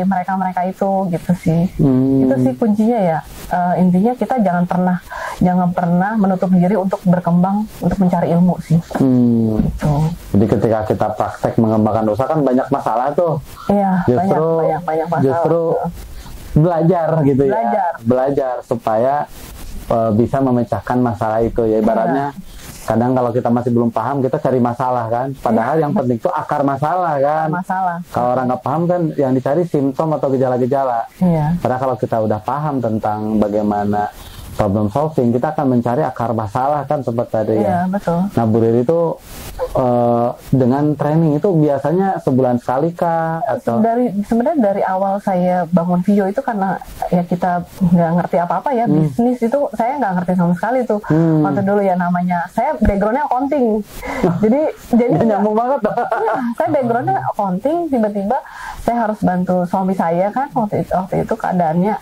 mereka itu gitu sih. Itu sih kuncinya ya. Intinya kita jangan pernah menutup diri untuk berkembang, untuk mencari ilmu sih. Gitu. Jadi ketika kita praktek mengembangkan usaha kan banyak masalah tuh. Iya, banyak masalah. Justru belajar gitu ya. Belajar supaya bisa memecahkan masalah itu ya. Ibaratnya kadang kalau kita masih belum paham, kita cari masalah kan. Padahal yang penting itu akar masalah kan. Kalau orang nggak paham kan yang dicari simptom atau gejala-gejala. Karena kalau kita udah paham tentang bagaimana problem solving, kita akan mencari akar masalah kan seperti tadi ya. Betul. Nah Bu Riri itu dengan training itu biasanya sebulan sekali kah? Atau sebenarnya dari awal saya bangun Vio itu karena ya kita nggak ngerti apa-apa ya, bisnis itu saya nggak ngerti sama sekali tuh. Waktu dulu ya namanya saya backgroundnya accounting. jadi nyambung banget. Saya backgroundnya accounting, tiba-tiba saya harus bantu suami saya kan waktu itu keadaannya.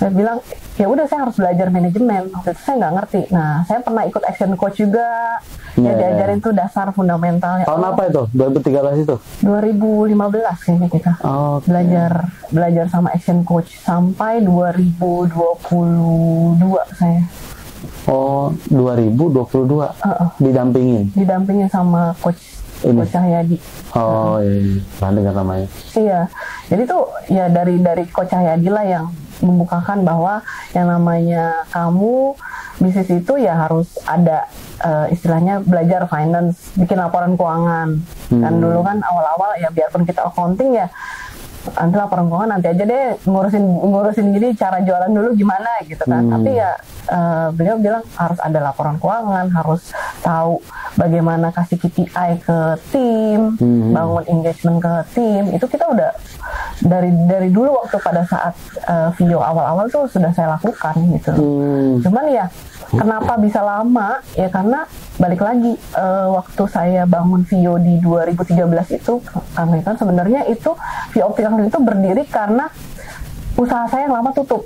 Saya bilang ya udah saya harus belajar manajemen. Waktu itu saya nggak ngerti. Nah saya pernah ikut action coach juga. Diajarin tuh dasar fundamentalnya. Tahun apa itu? 2013 itu? 2015 kayaknya kita. Belajar sama action coach sampai 2022 saya. 2022 didampingin sama coach Cahyadi. Dengar namanya. Iya, jadi tuh ya dari Coach Cahyadi lah yang membukakan bahwa yang namanya kamu bisnis itu ya harus ada istilahnya belajar finance, bikin laporan keuangan. Kan dulu kan awal-awal ya biarpun kita accounting ya, nanti laporan keuangan nanti aja deh, ngurusin gini, cara jualan dulu gimana gitu kan. Tapi ya beliau bilang harus ada laporan keuangan, harus tahu bagaimana kasih KPI ke tim, bangun engagement ke tim. Itu kita udah dari dulu waktu pada saat video awal-awal tuh sudah saya lakukan gitu. Cuman ya kenapa bisa lama ya karena balik lagi waktu saya bangun Vio di 2013 itu, karena kan sebenarnya itu Vio Optical itu berdiri karena usaha saya yang lama tutup.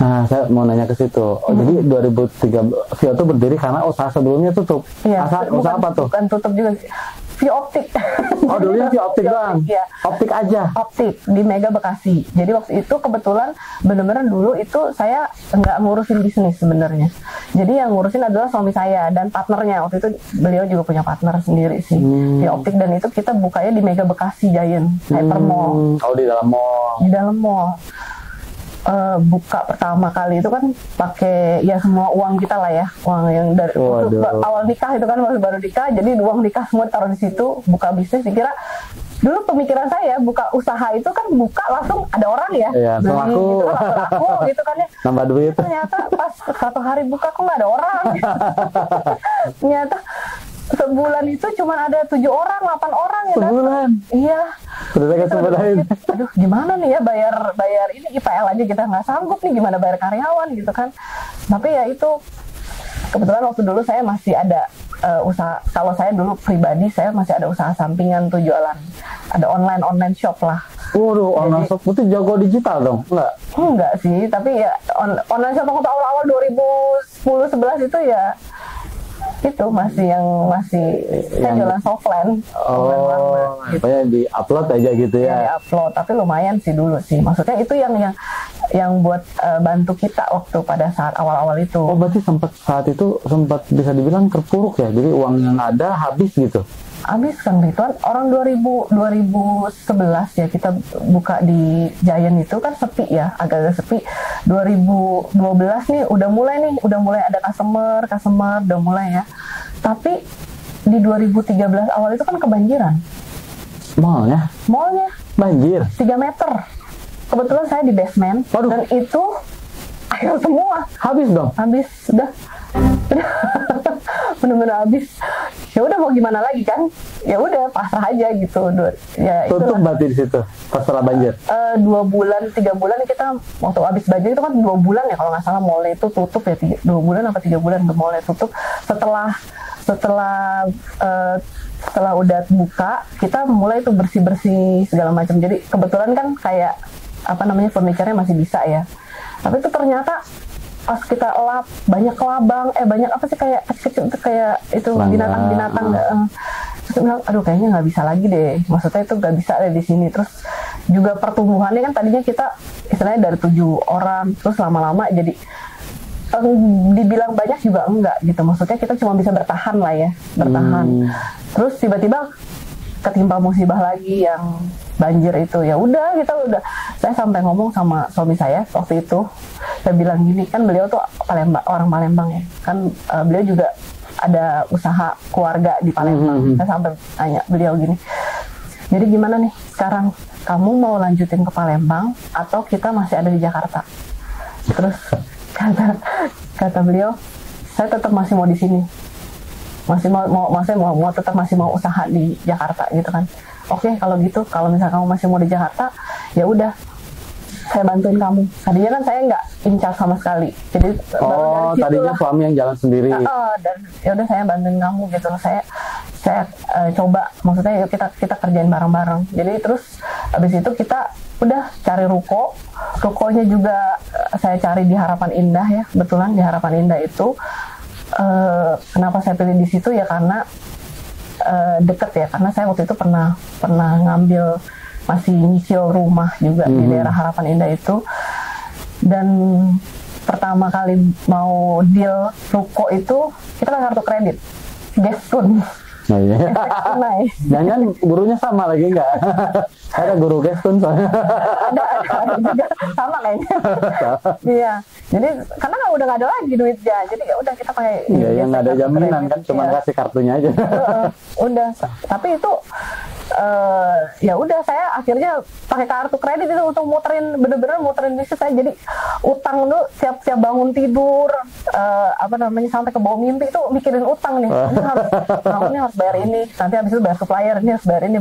Nah, saya mau nanya ke situ. Jadi 2003 Vio itu berdiri karena usaha sebelumnya tutup. Iya, usaha apa tuh? Bukan tutup juga. Vio Optik. Dulunya Vio Optik doang. Ya. Optik aja. Optik di Mega Bekasi. Jadi waktu itu kebetulan benar-benar dulu itu saya nggak ngurusin bisnis sebenarnya. Jadi yang ngurusin adalah suami saya dan partnernya. Waktu itu beliau juga punya partner sendiri sih. Vio Optik, dan itu kita bukanya di Mega Bekasi Giant Hypermall. Di dalam mall. Di dalam mall. Buka pertama kali itu kan pakai ya semua uang kita lah ya, uang yang dari awal nikah itu kan baru nikah, jadi uang nikah semua taruh di situ, buka bisnis. Dikira dulu pemikiran saya buka usaha itu kan buka langsung ada orang ya, laku gitu kan ya, nambah duit. Ternyata pas satu hari buka kok nggak ada orang. Ternyata sebulan itu cuma ada 7 orang, 8 orang ya. Sebulan? Iya. Sebulan. Aduh, gimana nih ya bayar ini IPL aja kita nggak sanggup nih, gimana bayar karyawan gitu kan. Tapi ya itu kebetulan waktu dulu saya masih ada usaha. Kalau saya dulu pribadi saya masih ada usaha sampingan tuh jualan. Ada online shop lah. Waduh, online shop itu jago digital dong? Enggak sih, tapi ya online shop waktu awal-awal 2010-11 itu ya itu masih saya jualan softline. Oh, gitu. Pokoknya di upload aja gitu ya. Di upload, tapi lumayan sih dulu sih. Maksudnya itu yang buat bantu kita waktu pada saat awal-awal itu. Oh, berarti saat itu sempat bisa dibilang terpuruk ya. Jadi uang yang ada habis gitu. Habis Kang Ridwan, orang 2011 ya kita buka di Giant itu kan sepi ya, agak-agak sepi. 2012 nih udah mulai ada customer udah mulai ya. Tapi di 2013 awal itu kan kebanjiran. Mallnya banjir 3 meter. Kebetulan saya di basement. Waduh. Dan itu air semua. habis dong. Habis udah bener-bener habis. Ya udah mau gimana lagi kan, ya udah pasrah aja gitu. Ya Tutup berarti di situ pas setelah banjir. 2 bulan 3 bulan kita waktu habis banjir itu kan 2 bulan ya kalau nggak salah, mallnya itu tutup ya, 2 bulan apa 3 bulan ke mallnya tutup. Setelah udah buka, kita mulai tuh bersih segala macam. Jadi kebetulan kan kayak furniture-nya masih bisa ya, tapi itu ternyata pas kita elap banyak kelabang, banyak apa sih kayak kecil kayak itu binatang-binatang. Terus bilang, aduh kayaknya nggak bisa lagi deh, maksudnya itu nggak bisa deh di sini. Terus juga pertumbuhannya kan tadinya kita istilahnya dari 7 orang, terus lama-lama jadi dibilang banyak juga enggak gitu, maksudnya kita cuma bisa bertahan lah ya, Terus tiba-tiba ketimpa musibah lagi yang banjir itu. Ya udah saya sampai ngomong sama suami saya waktu itu, saya bilang gini, kan beliau tuh orang Palembang ya kan, beliau juga ada usaha keluarga di Palembang. Saya sampai tanya beliau gini, jadi gimana nih sekarang, kamu mau lanjutin ke Palembang atau kita masih ada di Jakarta? Terus kata beliau, saya tetap masih mau di sini, masih mau usaha di Jakarta gitu kan. Oke, kalau gitu, kalau misalnya kamu masih mau di Jakarta, ya udah saya bantuin kamu. Tadinya kan saya nggak incar sama sekali, jadi tadinya suami yang jalan sendiri. Dan ya udah saya bantuin kamu gitu loh. Saya coba, maksudnya yuk kita kerjain bareng-bareng. Jadi terus habis itu kita udah cari rukonya juga saya cari di Harapan Indah ya. Kebetulan di Harapan Indah itu kenapa saya pilih di situ ya karena deket ya, karena saya waktu itu pernah ngambil masih nyicil rumah juga di daerah Harapan Indah itu. Dan pertama kali mau deal ruko itu kita kan kartu kredit Gestun. Nah, iya. Jangan gurunya sama lagi nggak? Ada guru Gestun soalnya. ada juga sama kayaknya. Iya. Jadi karena udah nggak ada lagi duitnya, jadi ya udah kita pakai. Iya, yang nggak ada jaminan kan, cuma kasih kartunya aja. Udah. Tapi itu ya udah saya akhirnya pakai kartu kredit itu untuk bener-bener muterin bisnis saya. Jadi utang tuh siap bangun tidur, sampai ke bawah mimpi itu mikirin utang nih. Ini harus bayar ini, nanti habis itu bayar supplier, ini harus bayar ini.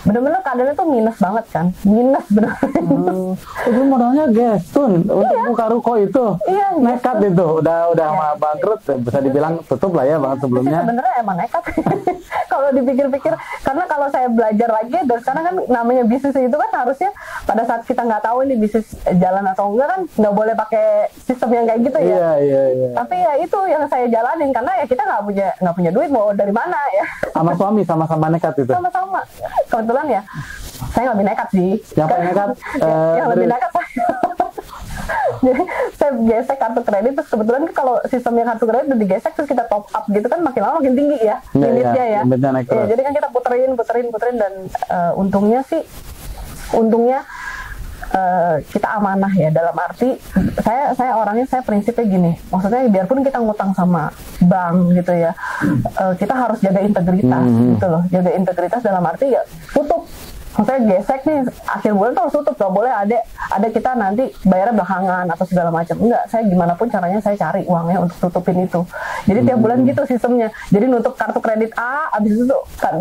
Bener-bener keadaannya tuh minus banget kan, bener. Itu modalnya Gestun untuk buka ruko itu. Iya, nekat itu, udah bangkrut, bisa dibilang tutup lah ya bang sebelumnya. Sebenarnya emang nekat kalau dipikir-pikir, karena kalau saya belajar lagi dan sekarang kan namanya bisnis itu kan harusnya pada saat kita nggak tahu ini bisnis jalan atau enggak kan nggak boleh pakai sistem yang kayak gitu ya. Iya. Tapi ya itu yang saya jalanin karena ya kita nggak punya duit, mau dari mana ya. Sama suami sama-sama nekat itu. Sama-sama. Kebetulan ya saya lebih nekat sih. Yang paling nekat? Yang lebih nekat saya. Jadi saya gesek kartu kredit, terus kebetulan kalau sistemnya kartu kredit udah digesek terus kita top up gitu kan, makin lama makin tinggi ya limitnya ya. Jadi kan kita puterin dan untungnya kita amanah ya, dalam arti saya orangnya, saya prinsipnya gini, maksudnya biarpun kita ngutang sama bank gitu ya, kita harus jaga integritas gitu loh, jaga integritas dalam arti ya tutup. Maksudnya gesek nih akhir bulan tuh harus tutup, gak boleh ada kita nanti bayarnya belakangan atau segala macam. Enggak, saya gimana pun caranya saya cari uangnya untuk tutupin itu. Jadi tiap bulan gitu sistemnya. Jadi nutup kartu kredit A, abis itu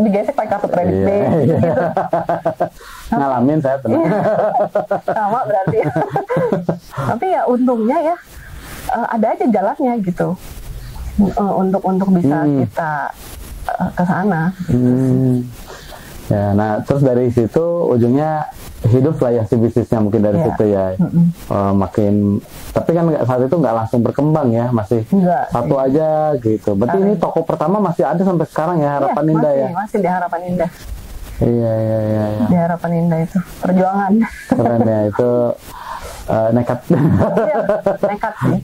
digesek pakai kartu kredit B. Gitu. Ngalamin saya pernah. Sama berarti. Tapi ya untungnya ya ada aja jalannya gitu untuk bisa kita ke sana. Ya, nah terus dari situ ujungnya hidup lah ya si bisnisnya mungkin dari Iya. situ ya. Makin, tapi kan saat itu nggak langsung berkembang ya, masih Enggak satu sih. aja gitu. Berarti ini toko pertama masih ada sampai sekarang ya, Harapan Iya, Indah ya. masih di Harapan Indah. Iya. Di Harapan Indah itu perjuangan. Keren ya itu, nekat. Iya, nekat sih.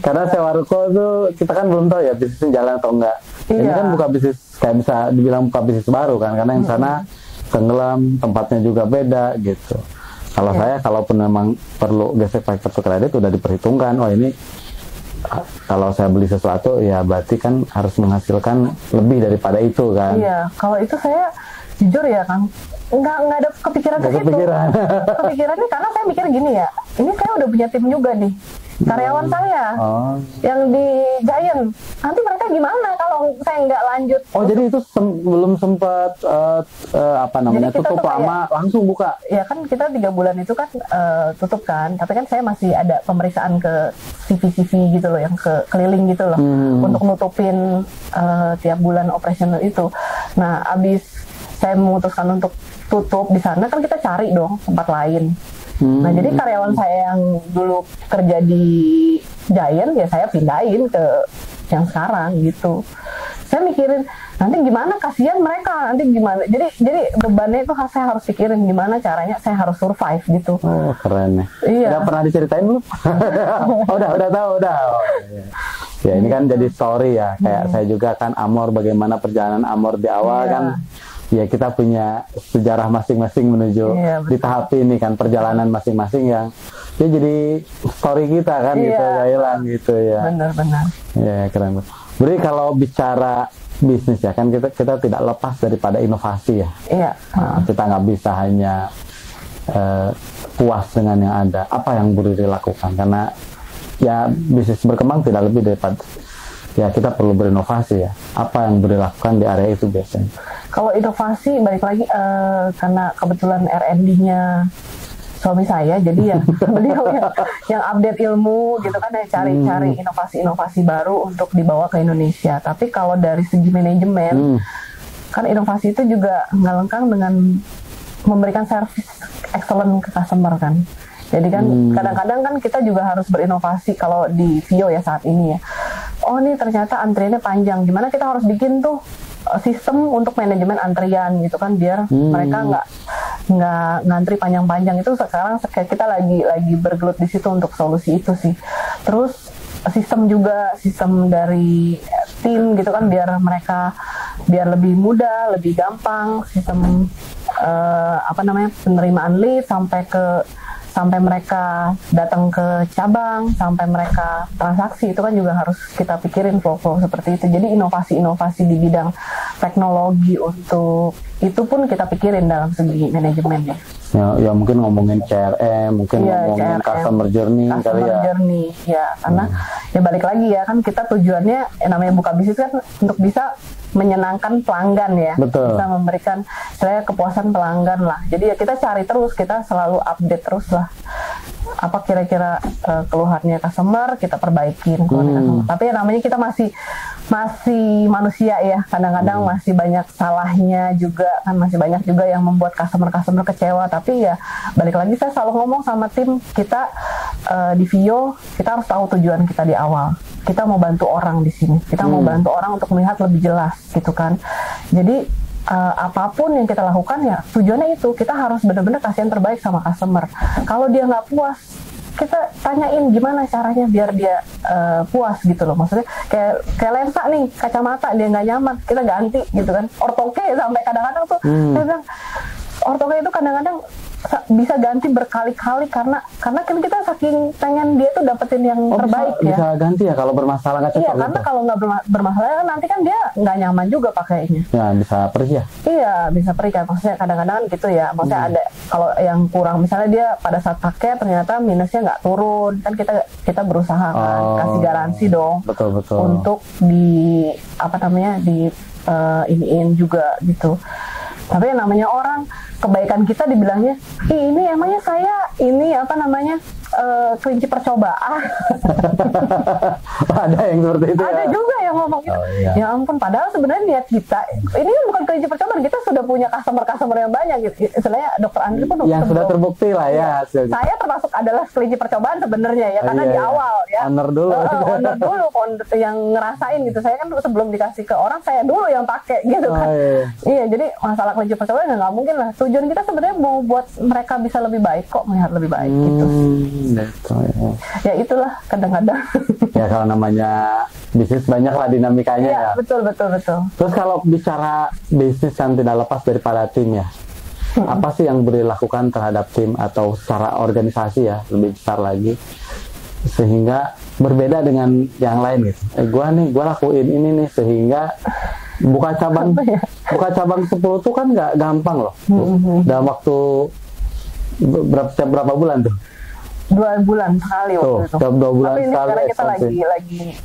Karena sewa ruko tuh kita kan belum tahu ya bisnisnya jalan atau enggak. Ini Iya. kan buka bisnis, kayak bisa dibilang buka bisnis baru kan, karena yang sana tenggelam, tempatnya juga beda gitu. Kalau saya, kalaupun memang perlu gesek pakai kartu kredit, udah diperhitungkan. Oh ini kalau saya beli sesuatu ya berarti kan harus menghasilkan lebih daripada itu kan. Iya, kalau itu saya jujur ya Kang, nggak ada kepikiran ke Nggak situ. kepikiran. Kepikirannya karena saya mikir gini ya, ini saya udah punya tim juga nih, karyawan saya Oh. yang di Giant. Nanti mereka gimana kalau saya nggak lanjut? Oh jadi itu belum sempat apa namanya, Jadi kita tutup tuh kayak- lama langsung buka. Ya kan kita 3 bulan itu kan tutup kan, tapi kan saya masih ada pemeriksaan ke CV gitu loh, yang ke keliling gitu loh, untuk nutupin tiap bulan operasional itu. Nah abis saya memutuskan untuk tutup di sana kan kita cari dong tempat lain. Nah jadi karyawan saya yang dulu kerja di Giant ya saya pindahin ke yang sekarang gitu. Saya mikirin nanti gimana, kasihan mereka nanti gimana. Jadi bebannya itu saya harus pikirin gimana caranya saya harus survive gitu. Oh keren ya. Iya. Udah pernah diceritain belum? Oh, udah tahu udah. Oh, iya. Ya ini kan jadi story ya. Kayak saya juga kan Amor, bagaimana perjalanan Amor di awal Iya. kan. Ya kita punya sejarah masing-masing menuju Iya, betul. di tahap ini kan, perjalanan masing-masing yang ya jadi story kita kan Iya. gitu, gak hilang gitu ya. Benar-benar. Ya keren banget. Berarti kalau bicara bisnis ya kan kita tidak lepas daripada inovasi ya. Iya. Kita nggak bisa hanya puas dengan yang ada. Apa yang Bu Riri lakukan? Karena ya bisnis berkembang tidak lebih daripada ya kita perlu berinovasi ya. Apa yang Bu Riri lakukan di area itu biasanya? Kalau inovasi balik lagi karena kebetulan R&D-nya suami saya, jadi ya beliau yang update ilmu gitu kan, ya cari-cari inovasi-inovasi baru untuk dibawa ke Indonesia. Tapi kalau dari segi manajemen, kan inovasi itu juga nggak lengkang dengan memberikan service excellent ke customer kan. Jadi kan kadang-kadang kan kita juga harus berinovasi kalau di Vio ya saat ini ya. Oh nih ternyata antriannya panjang, gimana kita harus bikin tuh sistem untuk manajemen antrian gitu kan, biar mereka nggak ngantri panjang-panjang. Itu sekarang kita lagi bergelut di situ untuk solusi itu sih. Terus sistem dari tim gitu kan, biar lebih mudah, lebih gampang sistem penerimaan lead sampai mereka datang ke cabang, sampai mereka transaksi, itu kan juga harus kita pikirin flow-flow seperti itu. Jadi inovasi-inovasi di bidang teknologi untuk itu pun kita pikirin dalam segi manajemen ya. Ya mungkin ngomongin CRM, mungkin Iya, ngomongin CRM, customer journey kali customer ya. journey ya, karena ya balik lagi ya kan, kita tujuannya namanya buka bisnis kan untuk bisa menyenangkan pelanggan ya. Betul. Bisa memberikan saya kepuasan pelanggan lah. Jadi ya kita cari terus, kita selalu update terus lah. Apa kira-kira keluhannya customer, kita perbaikin keluhan customer. Tapi ya namanya kita masih manusia ya. Kadang-kadang masih banyak salahnya juga kan, masih banyak juga yang membuat customer kecewa. Tapi ya balik lagi saya selalu ngomong sama tim kita di Vio, kita harus tahu tujuan kita di awal. Kita mau bantu orang di sini. Kita mau bantu orang untuk melihat lebih jelas gitu kan. Jadi apapun yang kita lakukan ya tujuannya itu, kita harus benar-benar kasih yang terbaik sama customer. Kalau dia nggak puas, kita tanyain gimana caranya biar dia puas gitu loh. Maksudnya kayak lensa nih, kacamata dia nggak nyaman, kita ganti gitu kan. Ortoke sampai kadang-kadang tuh saya bilang, ortoke itu kadang-kadang bisa ganti berkali-kali karena kan kita saking pengen dia tuh dapetin yang terbaik ya. Bisa ganti ya kalau bermasalah nggak cocok. Iya, karena gitu. kalau nggak bermasalah kan nanti kan dia nggak nyaman juga pakainya. Ya bisa pergi ya. Iya, bisa pergi kan. Maksudnya kadang-kadang gitu ya. Maksudnya ada kalau yang kurang, misalnya dia pada saat pakai ternyata minusnya nggak turun, kan kita berusaha kan kasih garansi dong. Betul. Untuk iniin juga gitu. Tapi yang namanya orang, kebaikan kita dibilangnya, ini emangnya saya ini kelinci percobaan. Ada yang seperti itu Ada ya? juga yang ngomong gitu. Oh, iya. Ya ampun, padahal sebenarnya niat kita ini bukan kelinci percobaan, kita sudah punya customer yang banyak gitu. Istilahnya Dokter Andri pun Yang sudah terbukti lah ya hasilnya. saya termasuk adalah kelinci percobaan sebenarnya ya, karena Iya, di iya. awal ya. Owner dulu. Owner dulu yang ngerasain gitu. Saya kan sebelum dikasih ke orang, saya dulu yang pakai gitu kan. Oh, iya. Iya, jadi masalah kelinci percobaan nggak mungkin lah. Tujuan kita sebenarnya mau buat mereka bisa lebih baik kok, melihat lebih baik gitu. Gitu, ya. Ya itulah kadang-kadang. Ya kalau namanya bisnis banyak lah dinamikanya Iya, ya. betul. Terus kalau bicara bisnis yang tidak lepas daripada tim ya, apa sih yang boleh dilakukan terhadap tim atau secara organisasi ya lebih besar lagi sehingga berbeda dengan yang lain gitu. Gua lakuin ini nih sehingga buka cabang Apa ya? buka cabang 10 tuh kan nggak gampang loh. Dalam waktu berapa bulan tuh? 2 bulan sekali Tuh, waktu itu. setiap 2 bulan Tapi ini sekali sekarang kita ekspansi.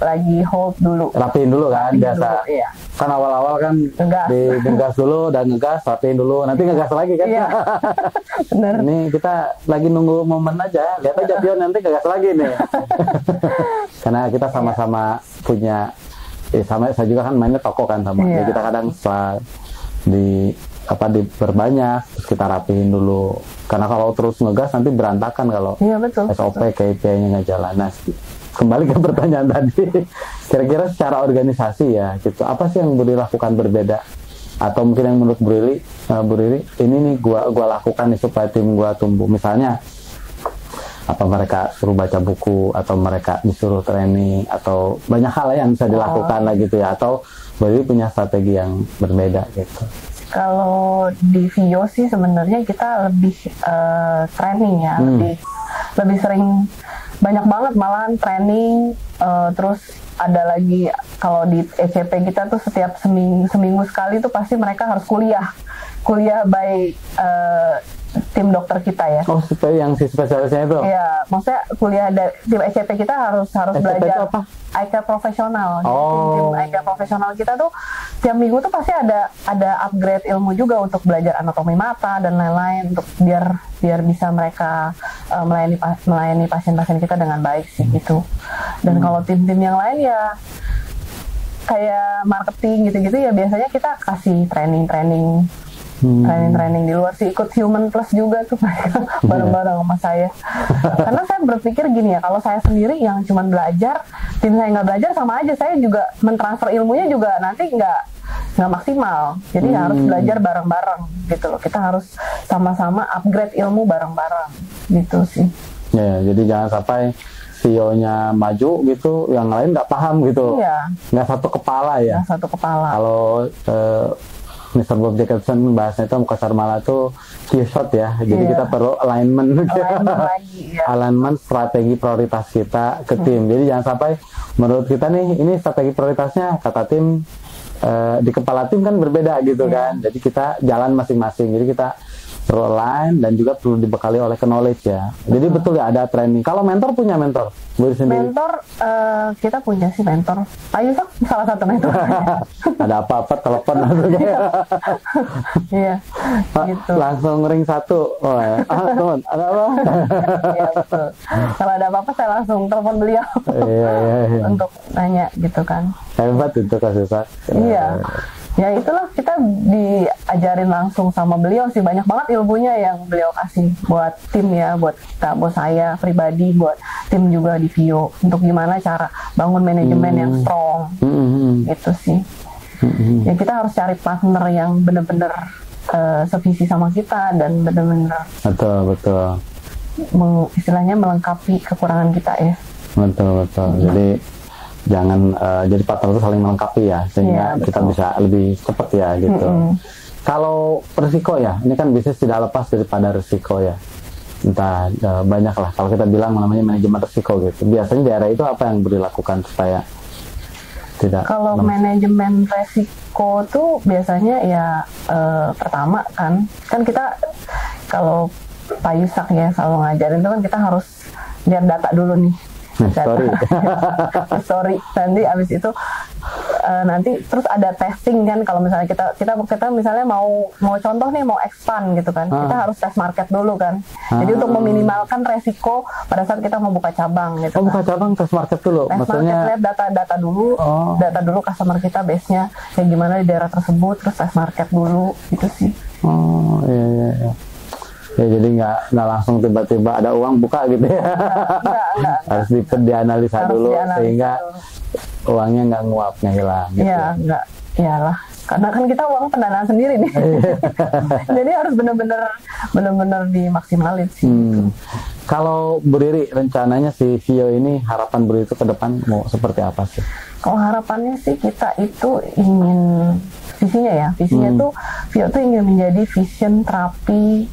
lagi hold dulu. Rapiin dulu kan Rapiin biasa. dulu, iya. Kan awal-awal kan Ngegas. ngegas dulu dan ngegas, rapiin dulu, nanti ngegas lagi kan. Iya. Bener. Ini kita lagi nunggu momen aja, lihat aja Pion nanti ngegas lagi nih. Karena kita sama-sama punya, sama saya juga kan mainnya toko kan sama. Iya. Jadi kita kadang setelah diperbanyak, terus kita rapiin dulu. Karena kalau terus ngegas nanti berantakan kalau Iya, betul. SOP KPI-nya nggak jalan. Nah, kembali ke pertanyaan tadi, kira-kira secara organisasi ya, gitu. Apa sih yang boleh dilakukan berbeda? Atau mungkin yang menurut Bu Riri, ini nih gua lakukan nih supaya tim gua tumbuh. Misalnya, apa mereka suruh baca buku, atau mereka disuruh training, atau banyak hal yang bisa dilakukan lah gitu ya. Atau Bu Riri punya strategi yang berbeda gitu. Kalau di Vio sih sebenarnya kita lebih training ya, lebih sering, banyak banget malahan training. Terus ada lagi kalau di ECP kita tuh setiap seminggu sekali tuh pasti mereka harus kuliah by tim dokter kita ya. Oh, supaya yang si spesialisnya itu? Iya, maksudnya kuliah dari tim ECP kita harus ECP belajar itu apa? eye care profesional. Jadi Oh. tim eye care profesional kita tuh tiap minggu tuh pasti ada upgrade ilmu juga untuk belajar anatomi mata dan lain-lain untuk biar bisa mereka melayani pasien-pasien kita dengan baik sih gitu. Dan kalau tim-tim yang lain ya kayak marketing gitu-gitu ya biasanya kita kasih training di luar sih, ikut Human Plus juga tuh mereka bareng-bareng sama saya. Karena saya berpikir gini ya, kalau saya sendiri yang cuma belajar, tim saya nggak belajar sama aja, saya juga mentransfer ilmunya juga nanti nggak maksimal. Jadi harus belajar bareng-bareng gitu loh. Kita harus sama-sama upgrade ilmu bareng-bareng gitu sih. Ya, jadi jangan sampai CEO-nya maju gitu, yang lain nggak paham gitu. Iya. Nggak satu kepala ya. Yang satu kepala. Kalau Mr. Bob Jacobson bahasnya itu kasar malah tuh key shot ya. Jadi Iya. kita perlu alignment Lagi ya. alignment strategi prioritas kita ke tim. Jadi jangan sampai menurut kita nih ini strategi prioritasnya kata tim di kepala tim kan berbeda gitu kan. Jadi kita jalan masing-masing. Jadi kita perlu align dan juga perlu dibekali oleh knowledge ya. Jadi betul ya ada training. Kalau mentor punya mentor, Bu sendiri. Mentor kita punya sih mentor. Ayu salah satu mentor. Ada apa-apa telepon langsung ya. Iya, gitu. Langsung ring satu. Oh ya. Teman, ada apa? Iya, betul. Kalau ada apa-apa saya langsung telepon beliau Iya. untuk nanya gitu kan. Hebat itu Kak Susa. Iya. Ya itulah, kita diajarin langsung sama beliau sih, banyak banget ilmunya yang beliau kasih buat tim ya, buat kita, buat saya pribadi, buat tim juga di Vio, untuk gimana cara bangun manajemen yang strong gitu sih. Ya kita harus cari partner yang benar-benar sevisi sama kita dan benar-benar Betul. istilahnya melengkapi kekurangan kita ya. Betul. Jadi jangan jadi partner itu saling melengkapi ya, sehingga Iya, kita betul. bisa lebih cepat ya gitu. Kalau risiko ya, ini kan bisnis tidak lepas daripada risiko ya. Entah banyak lah. Kalau kita bilang namanya manajemen risiko gitu. Biasanya di area itu apa yang boleh dilakukan supaya tidak? Kalau manajemen resiko tuh biasanya ya pertama kan kita kalau Pak Yusak ya selalu ngajarin tuh kan kita harus lihat data dulu nih. Sorry. Sorry. Nanti abis itu nanti terus ada testing kan, kalau misalnya kita misalnya mau contoh nih, mau expand gitu kan, kita harus tes market dulu kan. Jadi untuk meminimalkan resiko pada saat kita mau buka cabang gitu. Buka cabang tes market dulu. Tes Maksudnya market, lihat data dulu customer kita, base-nya kayak gimana di daerah tersebut, terus tes market dulu gitu sih. Oh iya. Ya jadi nggak langsung tiba-tiba ada uang buka gitu ya. Enggak. Harus dianalisa dulu sehingga uangnya nggak nguap, nggak hilang. Gitu. Iya, nggak, iyalah. Karena kan kita uang pendanaan sendiri nih. Jadi harus benar-benar dimaksimalin sih. Kalau Bu Riri, rencananya si Vio ini, harapan Bu Riri itu ke depan mau seperti apa sih? Kalau harapannya sih kita itu ingin, visinya tuh Vio tuh ingin menjadi vision terapi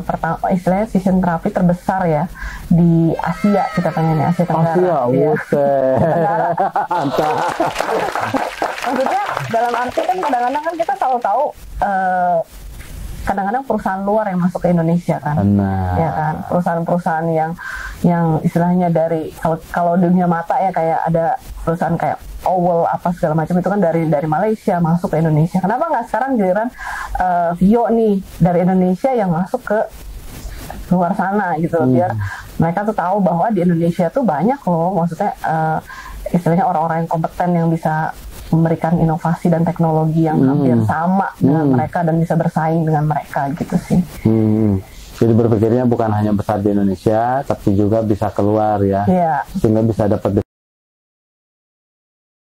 pertama, istilahnya vision terapi terbesar ya di Asia, kita pengennya Asia Tenggara. Maksudnya dalam arti kan kadang-kadang kan kita selalu tahu kadang-kadang perusahaan luar yang masuk ke Indonesia kan, ya kan, perusahaan-perusahaan yang istilahnya dari kalau dunia mata ya, kayak ada perusahaan kayak Owel apa segala macam itu kan dari Malaysia masuk ke Indonesia. Kenapa nggak sekarang giliran Vio nih dari Indonesia yang masuk ke luar sana gitu, biar mereka tuh tahu bahwa di Indonesia tuh banyak loh, maksudnya istilahnya orang-orang yang kompeten yang bisa memberikan inovasi dan teknologi yang hampir sama dengan mereka dan bisa bersaing dengan mereka gitu sih. Jadi berpikirnya bukan hanya besar di Indonesia, tapi juga bisa keluar ya. Sehingga bisa dapat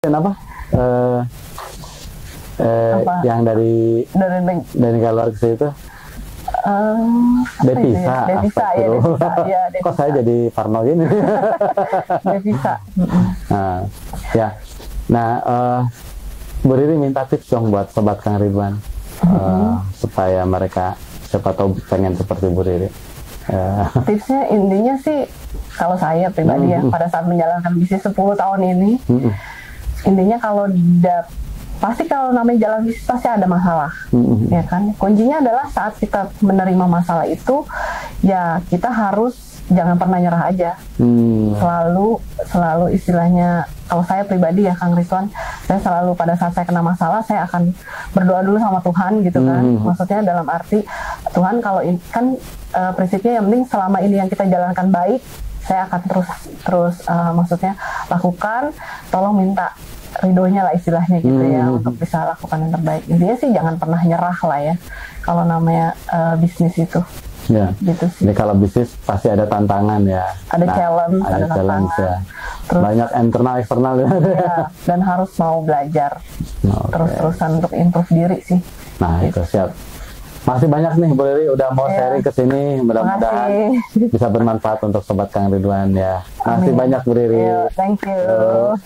apa? Yang dari keluar ke situ. Devisa ya. Kok saya jadi Parno gini? Devisa. Nah, Bu Riri minta tips dong buat sobat Kang Ridwan supaya mereka siapa tahu pengen seperti Bu Riri. Tipsnya intinya sih, kalau saya pribadi ya, pada saat menjalankan bisnis 10 tahun ini, intinya pasti kalau namanya jalan bisnis pasti ada masalah, ya kan. Kuncinya adalah saat kita menerima masalah itu, ya kita harus jangan pernah nyerah aja. Selalu istilahnya, kalau saya pribadi ya Kang Ridwan, saya selalu pada saat saya kena masalah, saya akan berdoa dulu sama Tuhan gitu kan. Maksudnya dalam arti Tuhan, kalau kan prinsipnya yang penting selama ini yang kita jalankan baik, saya akan terus maksudnya lakukan, tolong minta ridhonya lah istilahnya gitu ya, untuk bisa lakukan yang terbaik. Intinya sih jangan pernah nyerah lah ya kalau namanya bisnis itu. Ya. Gitu sih. Jadi kalau bisnis pasti ada tantangan ya. Ada challenge, ada challenge tantangan. Ya. Terus, banyak internal eksternal ya. Dan harus mau belajar terus-terusan untuk improve diri sih. Nah gitu. Itu siap. Masih banyak nih Bu Riri udah mau sharing ke sini, mudah-mudahan bisa bermanfaat untuk sobat Kang Ridwan ya. Masih banyak Bu Riri. Thank you.